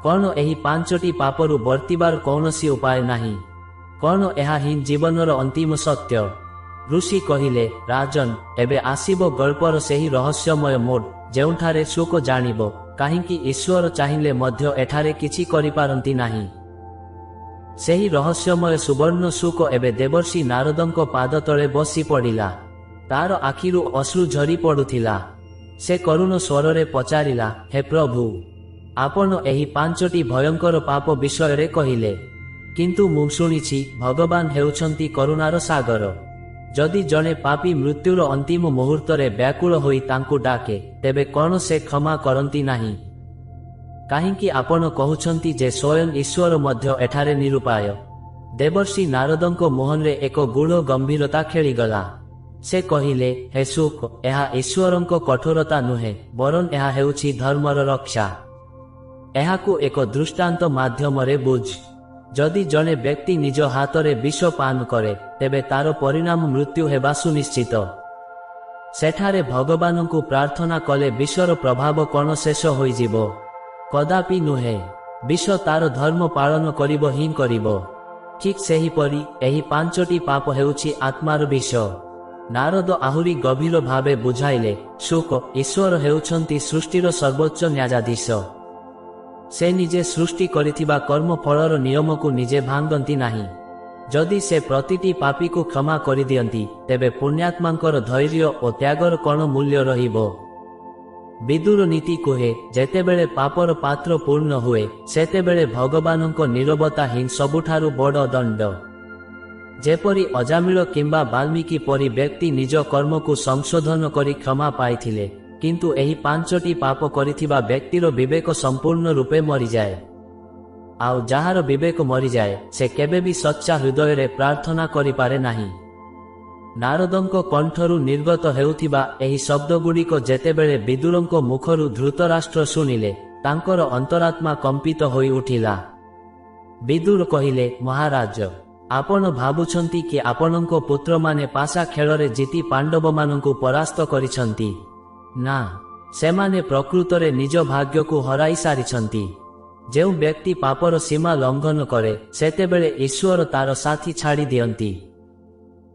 କ'ଣ ଏହି ପାଞ୍ଚଟି ପାପରୁ ବର୍ତ୍ତିବାର କୌଣସି ଉପାୟ ନାହିଁ? କ'ଣ ଏହା ହିଁ ଜୀବନର ଅନ୍ତିମ ସତ୍ୟ? ଋଷି କହିଲେ, ରାଜନ୍, ଏବେ ଆସିବ ଗଳ୍ପର ସେହି ରହସ୍ୟମୟ ମୋଡ଼, ଯେଉଁଠାରେ ଶୁକ ଜାଣିବ କାହିଁକି ଈଶ୍ୱର ଚାହିଁଲେ ମଧ୍ୟ ଏଠାରେ କିଛି କରିପାରନ୍ତି ନାହିଁ। ସେହି ରହସ୍ୟମୟ ସୁବର୍ଣ୍ଣ ଶୁକ ଏବେ ଦେବର୍ଷି ନାରଦଙ୍କ ପାଦତଳେ ବସି ପଡ଼ିଲା। ତାର ଆଖିରୁ ଅଶ୍ରୁ ଝରି ପଡ଼ୁଥିଲା। ସେ କରୁଣ ସ୍ୱରରେ ପଚାରିଲା, ହେ ପ୍ରଭୁ, ଆପଣ ଏହି ପାଞ୍ଚଟି ଭୟଙ୍କର ପାପ ବିଷୟରେ କହିଲେ, କିନ୍ତୁ ମୁଁ ଶୁଣିଛି ଭଗବାନ ହେଉଛନ୍ତି କରୁଣାର ସାଗର। ଯଦି ଜଣେ ପାପୀ ମୃତ୍ୟୁର ଅନ୍ତିମ ମୁହୂର୍ତ୍ତରେ ବ୍ୟାକୁଳ ହୋଇ ତାଙ୍କୁ ଡାକେ, ତେବେ କ'ଣ ସେ କ୍ଷମା କରନ୍ତି ନାହିଁ? କାହିଁକି ଆପଣ କହୁଛନ୍ତି ଯେ ସ୍ୱୟଂ ଈଶ୍ୱର ମଧ୍ୟ ଏଠାରେ ନିରୁପାୟ? ଦେବର୍ଷି ନାରଦଙ୍କ ମୁହଁରେ ଏକ ଗୂଢ଼ ଗମ୍ଭୀରତା ଖେଳିଗଲା। ସେ କହିଲେ, ହେ ଶୁକ, ଏହା ଈଶ୍ୱରଙ୍କ କଠୋରତା ନୁହେଁ, ବରଂ ଏହା ହେଉଛି ଧର୍ମର ରକ୍ଷା। ଏହାକୁ ଏକ ଦୃଷ୍ଟାନ୍ତ ମାଧ୍ୟମରେ ବୁଝ। ଯଦି ଜଣେ ବ୍ୟକ୍ତି ନିଜ ହାତରେ ବିଷ ପାନ କରେ, ତେବେ ତାର ପରିଣାମ ମୃତ୍ୟୁ ହେବା ସୁନିଶ୍ଚିତ। ସେଠାରେ ଭଗବାନଙ୍କୁ ପ୍ରାର୍ଥନା କଲେ ବିଷର ପ୍ରଭାବ କ'ଣ ଶେଷ ହୋଇଯିବ? କଦାପି ନୁହେଁ। ବିଷ ତାର ଧର୍ମ ପାଳନ କରିବ ହିଁ କରିବ। ଠିକ୍ ସେହିପରି ଏହି ପାଞ୍ଚଟି ପାପ ହେଉଛି ଆତ୍ମାର ବିଷ। ନାରଦ ଆହୁରି ଗଭୀର ଭାବେ ବୁଝାଇଲେ, ଶୁକ, ଈଶ୍ୱର ହେଉଛନ୍ତି ସୃଷ୍ଟିର ସର୍ବୋଚ୍ଚ ନ୍ୟାୟାଧୀଶ। ସେ ନିଜେ ସୃଷ୍ଟି କରିଥିବା କର୍ମଫଳର ନିୟମକୁ ନିଜେ ଭାଙ୍ଗନ୍ତି ନାହିଁ। जदि से प्रतिटी पापी को क्षमा करि दियंती तेबे पुण्यात्मांकर धैर्य और त्यागर कौन मूल्य रहिबो। विदुर नीति कहे जेतेबेले पापर पात्र पूर्ण हुए सेतेबेले भगवानंको नीरवता ही सबुठारु बड़ दंड। जेपरी अजामिल किंबा वाल्मीकि परी व्यक्ति निज कर्म को संशोधन करी क्षमा पाइथिले, किंतु एही पांचटी पाप करिथिबा व्यक्तिर विवेक संपूर्ण रूपे मरी जाए। आउ जहार विवेक मरी जाए से केबे भी सच्चा हृदय रे प्रार्थना करि पारे नाही। नारदंको कंठरु निर्गत हेउथिबा एही शब्दगुड़िक जेतेबेले विदुरंको मुखरु धृतराष्ट्र शुणिले तांकर अंतरात्मा कंपित होई उठिला। विदुर कहिले, महाराज आपण भाबुछंती कि आपणंको पुत्र माने पाशा खेଳରେ जीति पांडव मानंकु परास्त करिछंती। ना, सेमाने प्रकृतरे निज भाग्य को हराई सारिछंती। जेउ व्यक्ति पापर सीमा लंघन करे सेतेबेले ईश्वर तार साथी छाड़ी दियंती।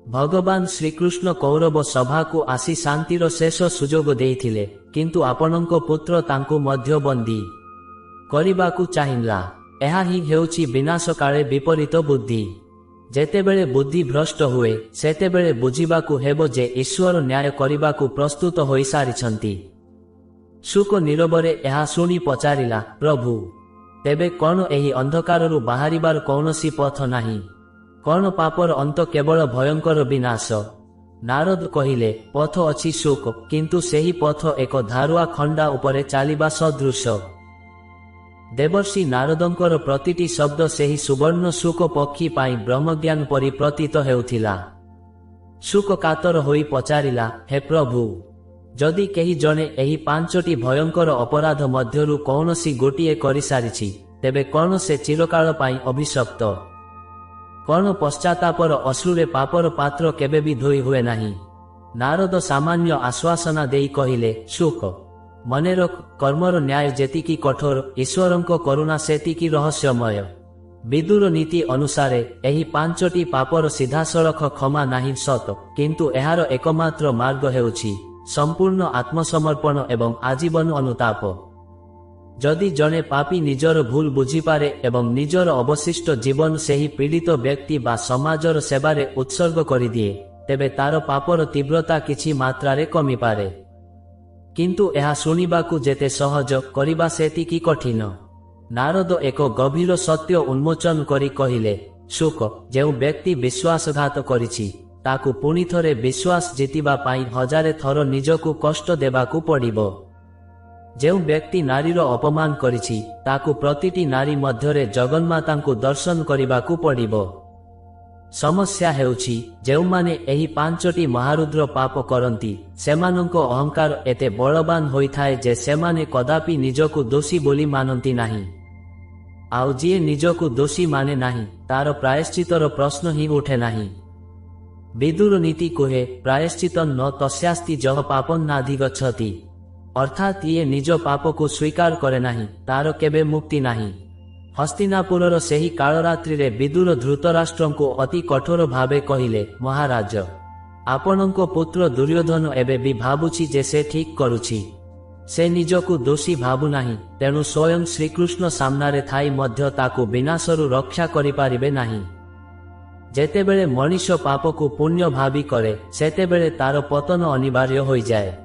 भगवान श्रीकृष्ण कौरव सभा को आसी शांतिर शेष सुजोग देइथिले, किंतु आपणंको पुत्र तांकु मध्य बंदी करिबाकु चाहिला। एहा ही हेउछि विनाश काले विपरीत बुद्धि। जेतेबेले बुद्धि भ्रष्ट हुए सेतेबेले बुझिबाकु हेबो जे ईश्वर न्याय करिबाकु प्रस्तुत होई सारिछंती। शुक नीरवरे एहा शुणी पचारिला, प्रभु तेबे कौन एही अंधकाररु बाहरिबार कौनसी पथ नाही? कौन पापर अंत केवल भयंकर विनाश? नारद कहिले, पथ अछि शुक, किंतु सेही पथ एक धारुआ खंडा उपरे चालिबा सदृश। देवर्षि नारदंकर प्रतिटी शब्द सेही सुवर्ण शुक पक्षी पाई ब्रह्मज्ञान परि प्रतीत हेउथिला। शुक कातर होई पचारिला, हे प्रभु जदि केही जने एही पांचटी भयंकर अपराध मध्यरु कौनसी गोटिए करि सारिछि तेबे कौन से चिरकाल पाई अभिशप्त? कौन पश्चातापर अश्रुरे पापर पात्र केबे भी धोई हुए नाही? नारद सामान्य आश्वासना देई कहिले, शुक मने रख, कर्मर न्याय जेतिकी कठोर ईश्वरंको करुणा सेतिकी रहस्यमय। विदुर नीति अनुसारे एही पांचटी पापर सीधासळख क्षमा नाही सत, किंतु एहार एकमात्र मार्ग हेउछि संपूर्ण आत्मसमर्पण एवं आजीवन अनुताप। जदि जने पापी निजर भूल बुझिपारे एवं निजर अवशिष्ट जीवन सेही पीड़ित व्यक्ति बा समाजर सेवारे उत्सर्ग करि दिए तेबे तार पापर तीव्रता किछि मात्रारे कमी पारे। किंतु एहा शुणिबाकु जेते सहज करिबा सेतिकी कठिन। नारद एक गभीर सत्य उन्मोचन करी कहिले, शुक जेउ व्यक्ति विश्वासघात करिछि ताकु पुणी थरे विश्वास जीतिबा पाई हजारे थर निजकु कष्ट देबाकु पड़िबो। जेउ व्यक्ति नारीर अपमान करिछि ताकु प्रतिटी नारी मध्यरे जगन्मातांकु दर्शन करिबाकु पड़िबो। समस्या हेउछि जेउमाने एही पांचटी महारुद्र पाप करंती सेमानंको अहंकार एते बलवान होइथाए जे सेमाने कदापि निजकु दोषी बोली मानंती नाही। आउ जिए निजकु दोषी माने नाही तार प्रायश्चितर प्रश्न ही उठे नाही। विदुर नीति कहे, प्रायश्चितं न तस्यास्ति जह पापं नाधिगच्छति। अर्थात ये निज पाप को स्वीकार करे नाही तार केबे मुक्ति नाही। हस्तिनापुरर सेही कालरात्रि रे विदुर धृतराष्ट्रंको अति कठोर भावे कहिले, महाराज आपणंको पुत्र दुर्योधन एबे भी भाबुछि जे से ठीक करुछि। से निजकु दोषी भाबु नाही, तेणु स्वयं श्रीकृष्ण सामनारे थाई मध्य ताकु विनाशरु रक्षा करि पारिबे नाही। जेतेबेले मनुष्य पापकु पुण्य भावी करे सेतेबेले तार पतन अनिवार्य होई जाए।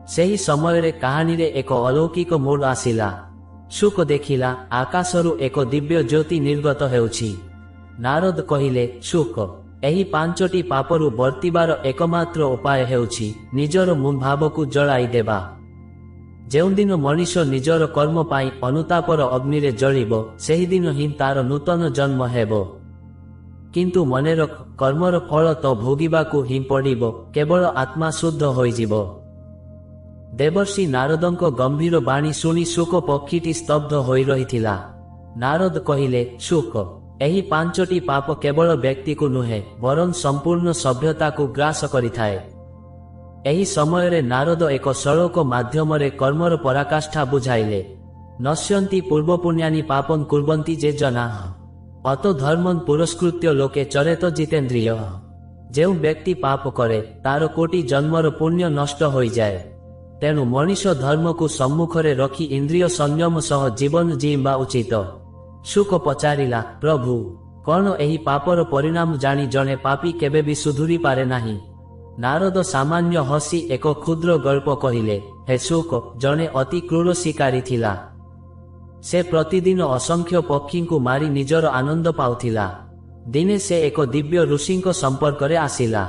सेही समयरे कहानी रे एक अलौकिक मोड़ आसिला। शुक देखिला आकाशरु एक दिव्य ज्योति निर्गत हेउछि। नारद कहिले, शुक एही पांचटी पापरु वर्तिबार एकमात्र उपाय हेउछि निजर मुभावकु जळाई देबा। जेउं दिन मनुष्य निजर कर्म पाई अनुतापर अग्निरे जळिबो सेही दिन ही तार नूतन जन्म हेबो। किंतु मने रख, कर्मर फल तो भोगिबाकु ही पड़िबो, केवल आत्मा शुद्ध होइजिबो। देवर्षि नारदंको गंभीर बाणी शुणी शुक पक्षीटी स्तब्ध होई रहिथिला। नारद कहिले, शुक एही पांचटी पाप केवल व्यक्ति को नुहे वरन संपूर्ण सभ्यता को ग्रास करिथाए। एही समयरे नारद एक श्लोक माध्यमरे कर्मर पराकाष्ठा बुझाइले। नश्यन्ति पूर्व पुण्यानि पापं कुर्वन्ति जे जनाः अतो धर्मं पुरस्कृत्य लोके चरेत जितेन्द्रिय। जेउ व्यक्ति पाप करे तार कोटि जन्मर पुण्य नष्ट होई जाए। तेणु मनुष्य धर्म को सम्मुखरे रखी इंद्रिय संयम सह जीवन जीवा उचित। शुक पचारिला, प्रभु କଣ ଏହି ପାପର ପରିଣାମ ଜାଣି ଜଣେ ପାପୀ କେବେ ବି ସୁଧୁରି ପାରେ ନାହିଁ। ନାରଦ ସାମାନ୍ୟ ହସି ଏକ କ୍ଷୁଦ୍ର ଗଳ୍ପ କହିଲେ, ହେ ଶୁକ, ଜଣେ ଅତି କ୍ରୂର ଶିକାରୀ ଥିଲା। ସେ ପ୍ରତିଦିନ ଅସଂଖ୍ୟ ପକ୍ଷୀଙ୍କୁ ମାରି ନିଜର ଆନନ୍ଦ ପାଉଥିଲା। ଦିନେ ସେ ଏକ ଦିବ୍ୟ ଋଷିଙ୍କ ସମ୍ପର୍କରେ ଆସିଲା।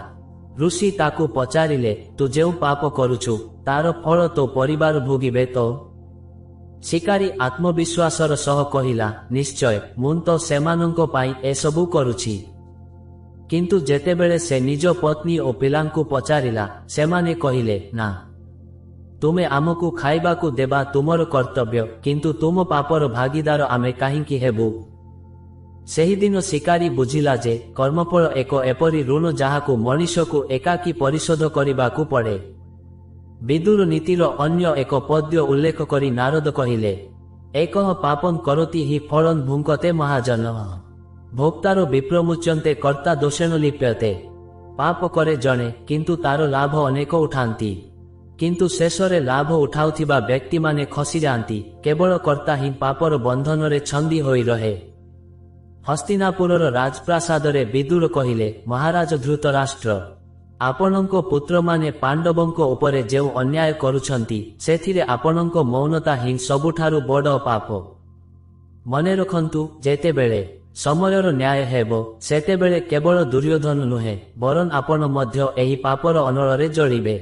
ଋଷି ତାକୁ ପଚାରିଲେ, ତୁ ଯେଉଁ ପାପ କରୁଛୁ ତାର ଫଳ ତୋ ପରିବାର ଭୋଗିବେ ତ? ଶିକାରୀ ଆତ୍ମବିଶ୍ୱାସର ସହ କହିଲା, ନିଶ୍ଚୟ, ମୁଁ ତ ସେମାନଙ୍କ ପାଇଁ ଏସବୁ କରୁଛି। କିନ୍ତୁ ଯେତେବେଳେ ସେ ନିଜ ପତ୍ନୀ ଓ ପିଲାଙ୍କୁ ପଚାରିଲା, ସେମାନେ କହିଲେ, ନା, ତୁମେ ଆମକୁ ଖାଇବାକୁ ଦେବା ତୁମର କର୍ତ୍ତବ୍ୟ, କିନ୍ତୁ ତୁମ ପାପର ଭାଗିଦାର ଆମେ କାହିଁକି ହେବୁ? ସେହିଦିନ ଶିକାରୀ ବୁଝିଲା ଯେ କର୍ମଫଳ ଏକ ଏପରି ଋଣ ଯାହାକୁ ମଣିଷକୁ ଏକାକୀ ପରିଶୋଧ କରିବାକୁ ପଡ଼େ। ବିଦୁର ନୀତିର ଅନ୍ୟ ଏକ ପଦ୍ୟ ଉଲ୍ଲେଖ କରି ନାରଦ କହିଲେ, ଏକଃ ପାପଂ କରତି ହି ଫଳଂ ଭୁଙ୍କତେ ମହାଜନଃ ଭୋକ୍ତାର ବିପ୍ରମୁଚ୍ୟନ୍ତେ କର୍ତ୍ତା ଦୋଷେଣ ଲିପ୍ୟତେ। ପାପ କରେ ଜଣେ, କିନ୍ତୁ ତାର ଲାଭ ଅନେକ ଉଠାନ୍ତି। କିନ୍ତୁ ଶେଷରେ ଲାଭ ଉଠାଉଥିବା ବ୍ୟକ୍ତିମାନେ ଖସିଯାଆନ୍ତି। କେବଳ କର୍ତ୍ତା ହିଁ ପାପର ବନ୍ଧନରେ ଛନ୍ଦି ହୋଇ ରହେ। ହସ୍ତିନାପୁରର ରାଜପ୍ରାସାଦରେ ବିଦୁର କହିଲେ, ମହାରାଜ ଧୃତରାଷ୍ଟ୍ର, ଆପଣଙ୍କ ପୁତ୍ରମାନେ ପାଣ୍ଡବଙ୍କ ଉପରେ ଯେଉଁ ଅନ୍ୟାୟ କରୁଛନ୍ତି, ସେଥିରେ ଆପଣଙ୍କ ମୌନତା ହିଁ ସବୁଠାରୁ ବଡ଼ ପାପ। ମନେ ରଖନ୍ତୁ, ଯେତେବେଳେ ସମୟର ନ୍ୟାୟ ହେବ, ସେତେବେଳେ କେବଳ ଦୁର୍ଯ୍ୟୋଧନ ନୁହେଁ, ବରଂ ଆପଣ ମଧ୍ୟ ଏହି ପାପର ଅନଳରେ ଜଳିବେ।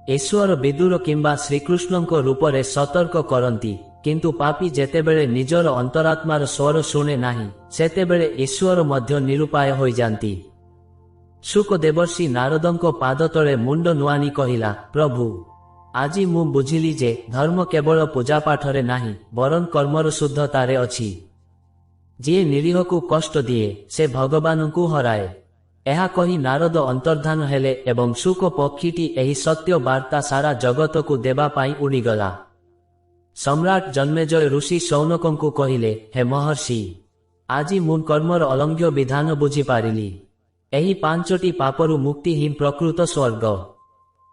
ଈଶ୍ୱର ବିଦୁର କିମ୍ବା ଶ୍ରୀକୃଷ୍ଣଙ୍କ ରୂପରେ ସତର୍କ କରନ୍ତି, କିନ୍ତୁ ପାପୀ ଯେତେବେଳେ ନିଜର ଅନ୍ତରାତ୍ମାର ସ୍ୱର ଶୁଣେ ନାହିଁ, ସେତେବେଳେ ଈଶ୍ୱର ମଧ୍ୟ ନିରୁପାୟ ହୋଇଯାନ୍ତି। ଶୁକ ଦେବର୍ଷି ନାରଦଙ୍କ ପାଦତଳେ ମୁଣ୍ଡ ନୁଆଣି କହିଲା, ପ୍ରଭୁ, ଆଜି ମୁଁ ବୁଝିଲି ଯେ ଧର୍ମ କେବଳ ପୂଜାପାଠରେ ନାହିଁ, ବରଂ କର୍ମର ଶୁଦ୍ଧତାରେ ଅଛି। ଯିଏ ନିରୀହକୁ କଷ୍ଟ ଦିଏ, ସେ ଭଗବାନଙ୍କୁ ହରାଏ। ଏହା କହି ନାରଦ ଅନ୍ତର୍ଦ୍ଧାନ ହେଲେ ଏବଂ ଶୁକ ପକ୍ଷୀଟି ଏହି ସତ୍ୟ ବାର୍ତ୍ତା ସାରା ଜଗତକୁ ଦେବା ପାଇଁ ଉଡ଼ିଗଲା। ସମ୍ରାଟ ଜନ୍ମେଜୟ ଋଷି ଶୌନକଙ୍କୁ କହିଲେ, ହେ ମହର୍ଷି, ଆଜି ମୁଁ କର୍ମର ଅଲଙ୍ଘ୍ୟ ବିଧାନ ବୁଝିପାରିଲି। ଏହି 5ଟି ପାପରୁ ମୁକ୍ତି ହିଁ ପ୍ରକୃତ ସ୍ୱର୍ଗ।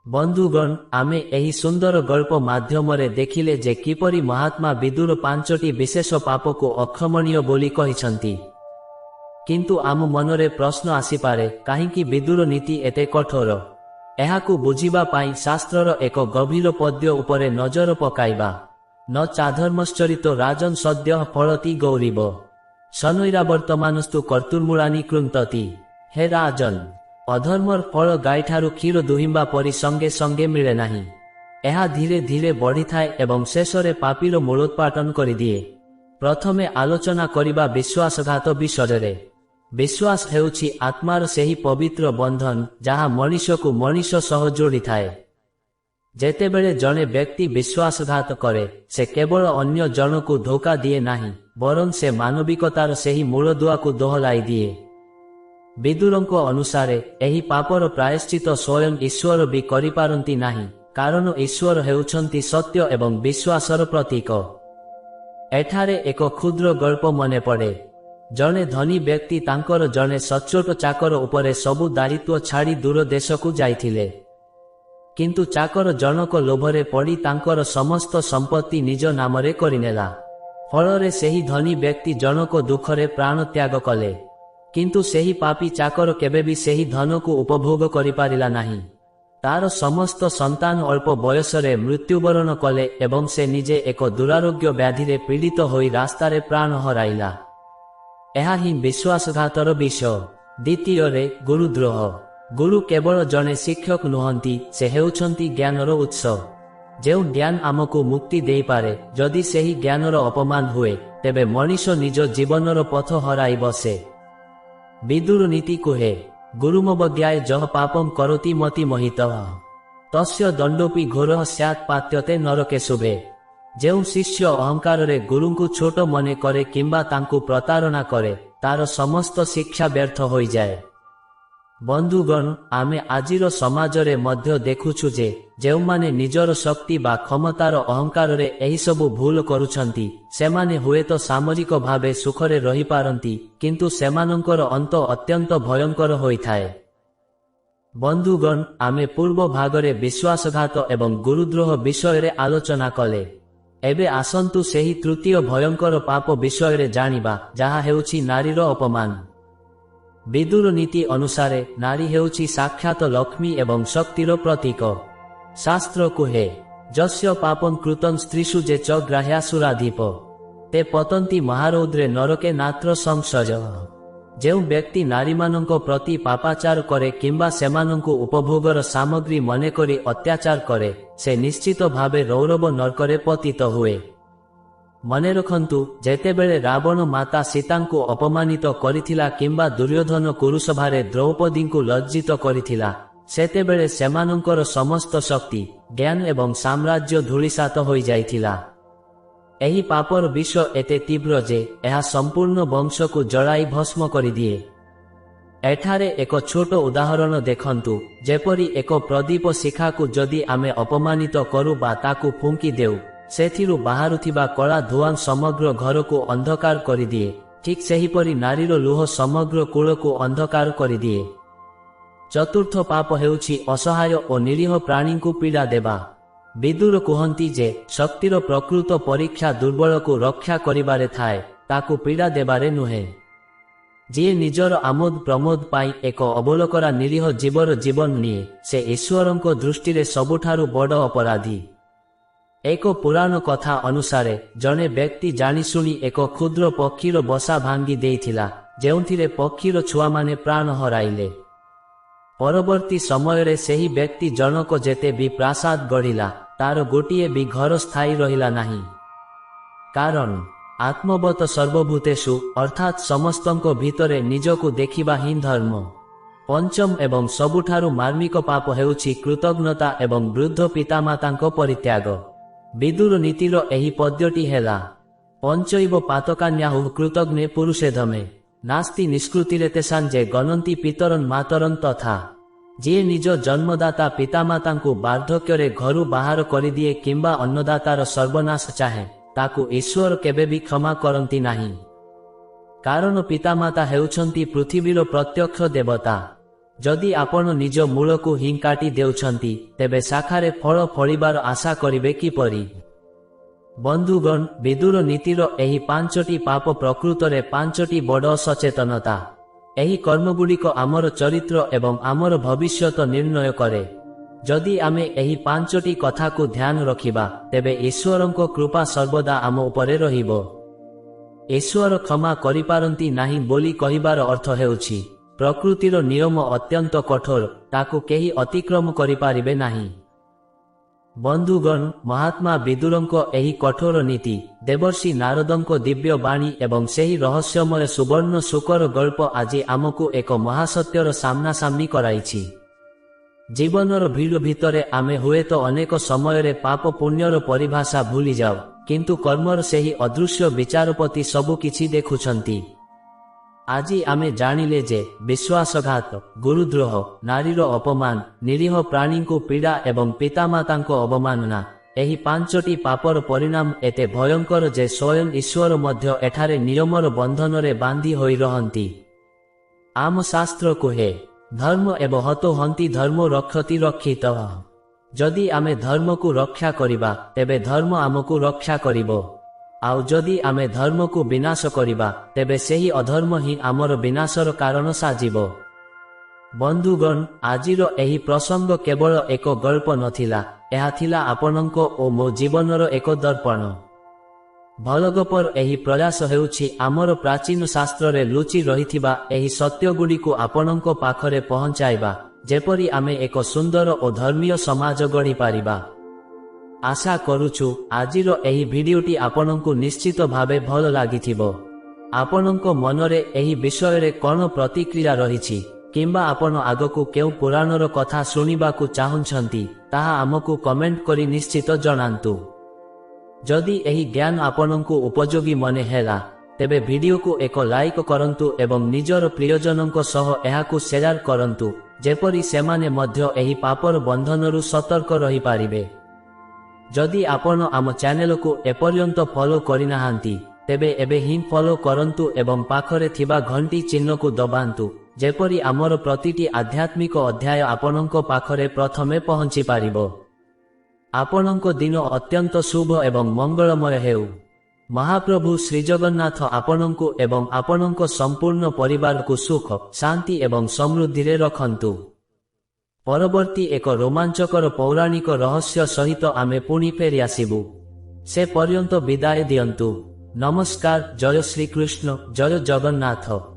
ବନ୍ଧୁଗଣ, ଆମେ ଏହି ସୁନ୍ଦର ଗଳ୍ପ ମାଧ୍ୟମରେ ଦେଖିଲେ ଯେ କିପରି ମହାତ୍ମା ବିଦୁର 5ଟି ବିଶେଷ ପାପକୁ ଅକ୍ଷମଣୀୟ ବୋଲି କହିଛନ୍ତି। କିନ୍ତୁ ଆମ ମନରେ ପ୍ରଶ୍ନ ଆସିପାରେ, କାହିଁକି ବିଦୁର ନୀତି ଏତେ କଠୋର? ଏହାକୁ ବୁଝିବା ପାଇଁ ଶାସ୍ତ୍ରର ଏକ ଗଭୀର ପଦ୍ୟ ଉପରେ ନଜର ପକାଇବା। ନ ଚାଧର୍ମଶ୍ଚରିତ ରାଜନ୍ ସଦ୍ୟଃ ଫଳତି ଗୌରୀବ ଶନୈରାବର୍ତ୍ତମାନସ୍ତୁ କର୍ତ୍ତୁର୍ମୂଳାନି କୃନ୍ତତି। ହେ ରାଜନ୍, ଅଧର୍ମର ଫଳ ଗାଈଠାରୁ କ୍ଷୀର ଦୁହିଁବା ପରି ସଙ୍ଗେ ସଙ୍ଗେ ମିଳେ ନାହିଁ। ଏହା ଧୀରେ ଧୀରେ ବଢ଼ିଥାଏ ଏବଂ ଶେଷରେ ପାପୀର ମୂଳୋତ୍ପାଟନ କରିଦିଏ। ପ୍ରଥମେ ଆଲୋଚନା କରିବା ବିଶ୍ୱାସଘାତ ବିଷୟରେ। ବିଶ୍ୱାସ ହେଉଛି ଆତ୍ମାର ସେହି ପବିତ୍ର ବନ୍ଧନ ଯାହା ମଣିଷକୁ ମଣିଷ ସହ ଯୋଡ଼ିଥାଏ। ଯେତେବେଳେ ଜଣେ ବ୍ୟକ୍ତି ବିଶ୍ୱାସଘାତ କରେ, ସେ କେବଳ ଅନ୍ୟ ଜଣକୁ ଧୋକା ଦିଏ ନାହିଁ, ବରଂ ସେ ମାନବିକତାର ସେହି ମୂଳଦୁଆକୁ ଦୋହଲାଇ ଦିଏ। ବିଦୁରଙ୍କ ଅନୁସାରେ ଏହି ପାପର ପ୍ରାୟଶ୍ଚିତ ସ୍ୱୟଂ ଈଶ୍ୱର ବି କରିପାରନ୍ତି ନାହିଁ, କାରଣ ଈଶ୍ୱର ହେଉଛନ୍ତି ସତ୍ୟ ଏବଂ ବିଶ୍ୱାସର ପ୍ରତୀକ। ଏଠାରେ ଏକ କ୍ଷୁଦ୍ର ଗଳ୍ପ ମନେ ପଡ଼େ। ଜଣେ ଧନୀ ବ୍ୟକ୍ତି ତାଙ୍କର ଜଣେ ସଚ୍ଚୋଟ ଚାକର ଉପରେ ସବୁ ଦାୟିତ୍ୱ ଛାଡ଼ି ଦୂର ଦେଶକୁ ଯାଇଥିଲେ। କିନ୍ତୁ ଚାକର ଜଣକ ଲୋଭରେ ପଡ଼ି ତାଙ୍କର ସମସ୍ତ ସମ୍ପତ୍ତି ନିଜ ନାମରେ କରିନେଲା। ଫଳରେ ସେହି ଧନୀ ବ୍ୟକ୍ତି ଜଣକ ଦୁଃଖରେ ପ୍ରାଣ ତ୍ୟାଗ କଲେ। କିନ୍ତୁ ସେହି ପାପୀ ଚାକର କେବେ ବି ସେହି ଧନକୁ ଉପଭୋଗ କରିପାରିଲା ନାହିଁ। ତାର ସମସ୍ତ ସନ୍ତାନ ଅଳ୍ପ ବୟସରେ ମୃତ୍ୟୁବରଣ କଲେ ଏବଂ ସେ ନିଜେ ଏକ ଦୁରାରୋଗ୍ୟ ବ୍ୟାଧିରେ ପୀଡ଼ିତ ହୋଇ ରାସ୍ତାରେ ପ୍ରାଣ ହରାଇଲା। ଏହା ହିଁ ବିଶ୍ୱାସଘାତର ବିଷ। ଦ୍ୱିତୀୟରେ, ଗୁରୁଦ୍ରୋହ। ଗୁରୁ କେବଳ ଜଣେ ଶିକ୍ଷକ ନୁହନ୍ତି, ସେ ହେଉଛନ୍ତି ଜ୍ଞାନର ଉତ୍ସ। ଯେଉଁ ଜ୍ଞାନ ଆମକୁ ମୁକ୍ତି ଦେଇପାରେ, ଯଦି ସେହି ଜ୍ଞାନର ଅପମାନ ହୁଏ, ତେବେ ମଣିଷ ନିଜ ଜୀବନର ପଥ ହରାଇ ବସେ। ବିଦୁର ନୀତି କୁହେ, ଗୁରୁମବଜ୍ଞାୟ ଯଃ ପାପଂ କରୋତି ମତି ମୋହିତଃ ତସ୍ୟ ଦଣ୍ଡୋପି ଘୋରଃ ସ୍ୟାତ୍ ପାତ୍ୟତେ ନରକେ ଶୁଭେ। ଯେଉଁ ଶିଷ୍ୟ ଅହଙ୍କାରରେ ଗୁରୁଙ୍କୁ ଛୋଟ ମନେ କରେ କିମ୍ବା ତାଙ୍କୁ ପ୍ରତାରଣା କରେ, ତାର ସମସ୍ତ ଶିକ୍ଷା ବ୍ୟର୍ଥ ହୋଇଯାଏ। ବନ୍ଧୁଗଣ, ଆମେ ଆଜିର ସମାଜରେ ମଧ୍ୟ ଦେଖୁଛୁ ଯେ ଯେଉଁମାନେ ନିଜର ଶକ୍ତି ବା କ୍ଷମତାର ଅହଙ୍କାରରେ ଏହିସବୁ ଭୁଲ କରୁଛନ୍ତି, ସେମାନେ ହୁଏତ ସାମରିକ ଭାବେ ସୁଖରେ ରହିପାରନ୍ତି, କିନ୍ତୁ ସେମାନଙ୍କର ଅନ୍ତ ଅତ୍ୟନ୍ତ ଭୟଙ୍କର ହୋଇଥାଏ। ବନ୍ଧୁଗଣ, ଆମେ ପୂର୍ବ ଭାଗରେ ବିଶ୍ୱାସଘାତ ଏବଂ ଗୁରୁଦ୍ରୋହ ବିଷୟରେ ଆଲୋଚନା କଲେ। एबे आसंतु सेही तृतीय भयंकर पाप विषय जानिबा जहा हेउछि नारीर अपमान। विदुर नीति अनुसारे नारी हेउछि साक्षात लक्ष्मी एवं शक्तिर प्रतीक। शास्त्र कुहे जस्य पापं कृतं स्त्रीषु जे च ग्राह्यासुराधिप ते पतन्ति महारौद्रे नरके नात्र संशय। जो व्यक्ति नारी मानंको प्रति पापाचार करे किंबा सेमानंको उपभोगर सामग्री मने करी अत्याचार करे से निश्चित भावे रौरव नरकरे पतित हुए। मने रखंतु जेतेबेले रावण माता सीतांको अपमानित करिथिला किंबा दुर्योधन कुरुसभारे द्रौपदींको लज्जित करिथिला सेतेबेले सेमानंकर समस्त शक्ति ज्ञान एवं साम्राज्य धूलिसात होई जाइथिला। एही पापर विष एते तीव्र जे एहा संपूर्ण वंश को जलाई भस्म करि दिए। एठारे एक छोट उदाहरण देखंतु जेपरी एक प्रदीप शिखा को जदि आमे अपमानित करू बा ताकू फुंकी देउ सेथिरु बाहारुथिबा कला धुआं समग्र घर को अंधकार करि दिए। ठीक सेहीपरि नारीर लुह समग्र कूल को अंधकार करि दिए। चतुर्थ पाप हेउछि असहाय और निरीह प्राणी को पीड़ा देबा। विदुर कहती जे शक्तिर प्रकृत परीक्षा दुर्बल को रक्षा करिबारे थाए ताकू पीड़ा देबारे नुहे। जी निजर आमोद प्रमोद पाई एक अबोलकरा निरीह जीवर जीवन निए से ईश्वरंको दृष्टि रे सबुठारु बड़ अपराधी। एक पुराण कथा अनुसारे जने व्यक्ति जानिशुणी एक क्षुद्र पक्षीर बसा भांगी देइथिला जेउथिरे पक्षीर छुआ माने प्राण हराइले। परवर्ती समय रे सेही व्यक्ति जनक जेते भी प्रासाद गढ़िला तार गोटिए भी घर स्थायी रहिला नाही। कारण आत्मवत सर्वभूतेषु अर्थात समस्तंको भितरे निजको देखिबा ही धर्म। पंचम एवं सबुठारु मार्मिक पाप हेउछि कृतज्ञता एवं वृद्ध पितामातांको परित्याग। विदुर नीतिर एही पद्यटी हेला पंचैव पातकान्याहुः कृतज्ञे पुरुषेधमे नास्ति निष्कृतिरे तेषां जे गणन्ति पितरन् मातरन् तथा। जे निज जन्मदाता पितामातांको वार्धक्यरे घरु बाहर करिदिए किंबा अन्नदातार सर्वनाश चाहे ताकू ईश्वर केबे भी क्षमा करंती नाही। कारण पितामाता हेउछंती पृथ्वीर प्रत्यक्ष देवता। जदि आपण निज मूल को ही काटी देउछंती तेबे शाखारे फल फलिबार आशा करिबे किपरि। बंधुगण विदुर नीतिर एही पांचटी पाप प्रकृतरे पांचटी बड़ सचेतनता। एही कर्मगुड़िक आमर चरित्र एवं आमर भविष्यत निर्णय करे। जदि आमे एही पांचटी कथा को ध्यान रखिबा तेबे ईश्वरंको कृपा सर्वदा आम उपरे रहिबो। ईश्वर क्षमा करिपारंती नाही बोली कहिबार अर्थ हेउछि प्रकृतिर नियम अत्यंत कठोर ताकू केही अतिक्रम करिपारिबे नाही। बंधुगण महात्मा विदुरंको एही कठोर नीति देवर्षि नारदंको दिव्य बाणी एवं सेही रहस्यमय सुवर्ण शुकर गल्प आज आमको एक महासत्यर सामना सामनी कराइछि। जीवनर भीड़ भितरे आमे हुए तो अनेक समय पाप पुण्यर परिभाषा भूली जाओ किंतु कर्मर सेही अदृश्य विचारपति सबु किछि देखुछंती। आजी आमे जानिले जे विश्वासघात गुरुद्रोह नारीर अपमान निरीह प्राणी को पीड़ा एवं पितामातांको अवमानना एही पांचटी पापर परिणाम एते भयंकर जे स्वयं ईश्वर मध्य एठारे नियमर बंधनरे बांधी होई रहंती। आम शास्त्र कुहे धर्म एव हतो हंती धर्म रक्षति रक्षितः। जदि आमे धर्म को रक्षा करिबा तेबे धर्म आमको रक्षा करिबो। आउ जदि आमे धर्म को विनाश करिबा तेबे सेही अधर्म ही आमर विनाशर कारण साजिबो। बंधुगण आजिर एही प्रसंग केवल एक गल्प नथिला एहा थिला आपनंको ओ मो जीवनर एक दर्पण। भलगपर एही प्रयास हेउछि आमर प्राचीन शास्त्रे लुचि रहिथिबा एही सत्यगुड़िको आपनंको पाखरे पहुंचाइबा जेपरि आमे एक सुंदर और धर्मीय समाज गढ़ी पारिबा। आशा करूछु आजिर एही भिडियोटी आपनंको निश्चित भावे भल लागिथिबो। आपनंको मनरे एही विषयरे कोन प्रतिक्रिया रहिछि किंबा आपण आगकू केउ पुराणर कथा शुणिबाकू चाहुछंती ताहा आमको कमेंट करी निश्चित जणांतु। जदि एही ज्ञान आपनंको उपयोगी मने हेला तेबे भिडियो को एक लाइक करंतु एवं निजर प्रियजनंको सह एहाकू शेयर करंतु जेपरि सेमाने मध्य एही पापर बंधनरु सतर्क रही पारिबे। जदि आपण आम चैनल को एपर्यंत फॉलो करिनाहांती तेबे एबे ही फॉलो करंतु एवं पाखरे थिबा घंटी चिन्ह को दबांतु जेपरि आमर प्रतिटी आध्यात्मिक अध्याय आपनंको पाखरे प्रथमे पहुंची पारिबो। ଆପଣଙ୍କ ଦିନ ଅତ୍ୟନ୍ତ ଶୁଭ ଏବଂ ମଙ୍ଗଳମୟ ହେଉ। ମହାପ୍ରଭୁ ଶ୍ରୀଜଗନ୍ନାଥ ଆପଣଙ୍କୁ ଏବଂ ଆପଣଙ୍କ ସମ୍ପୂର୍ଣ୍ଣ ପରିବାରକୁ ସୁଖ, ଶାନ୍ତି ଏବଂ ସମୃଦ୍ଧିରେ ରଖନ୍ତୁ। ପରବର୍ତ୍ତୀ ଏକ ରୋମାଞ୍ଚକର ପୌରାଣିକ ରହସ୍ୟ ସହିତ ଆମେ ପୁଣି ଫେରି ଆସିବୁ। ସେ ପର୍ଯ୍ୟନ୍ତ ବିଦାୟ ଦିଅନ୍ତୁ। ନମସ୍କାର। ଜୟ ଶ୍ରୀକୃଷ୍ଣ, ଜୟ ଜଗନ୍ନାଥ।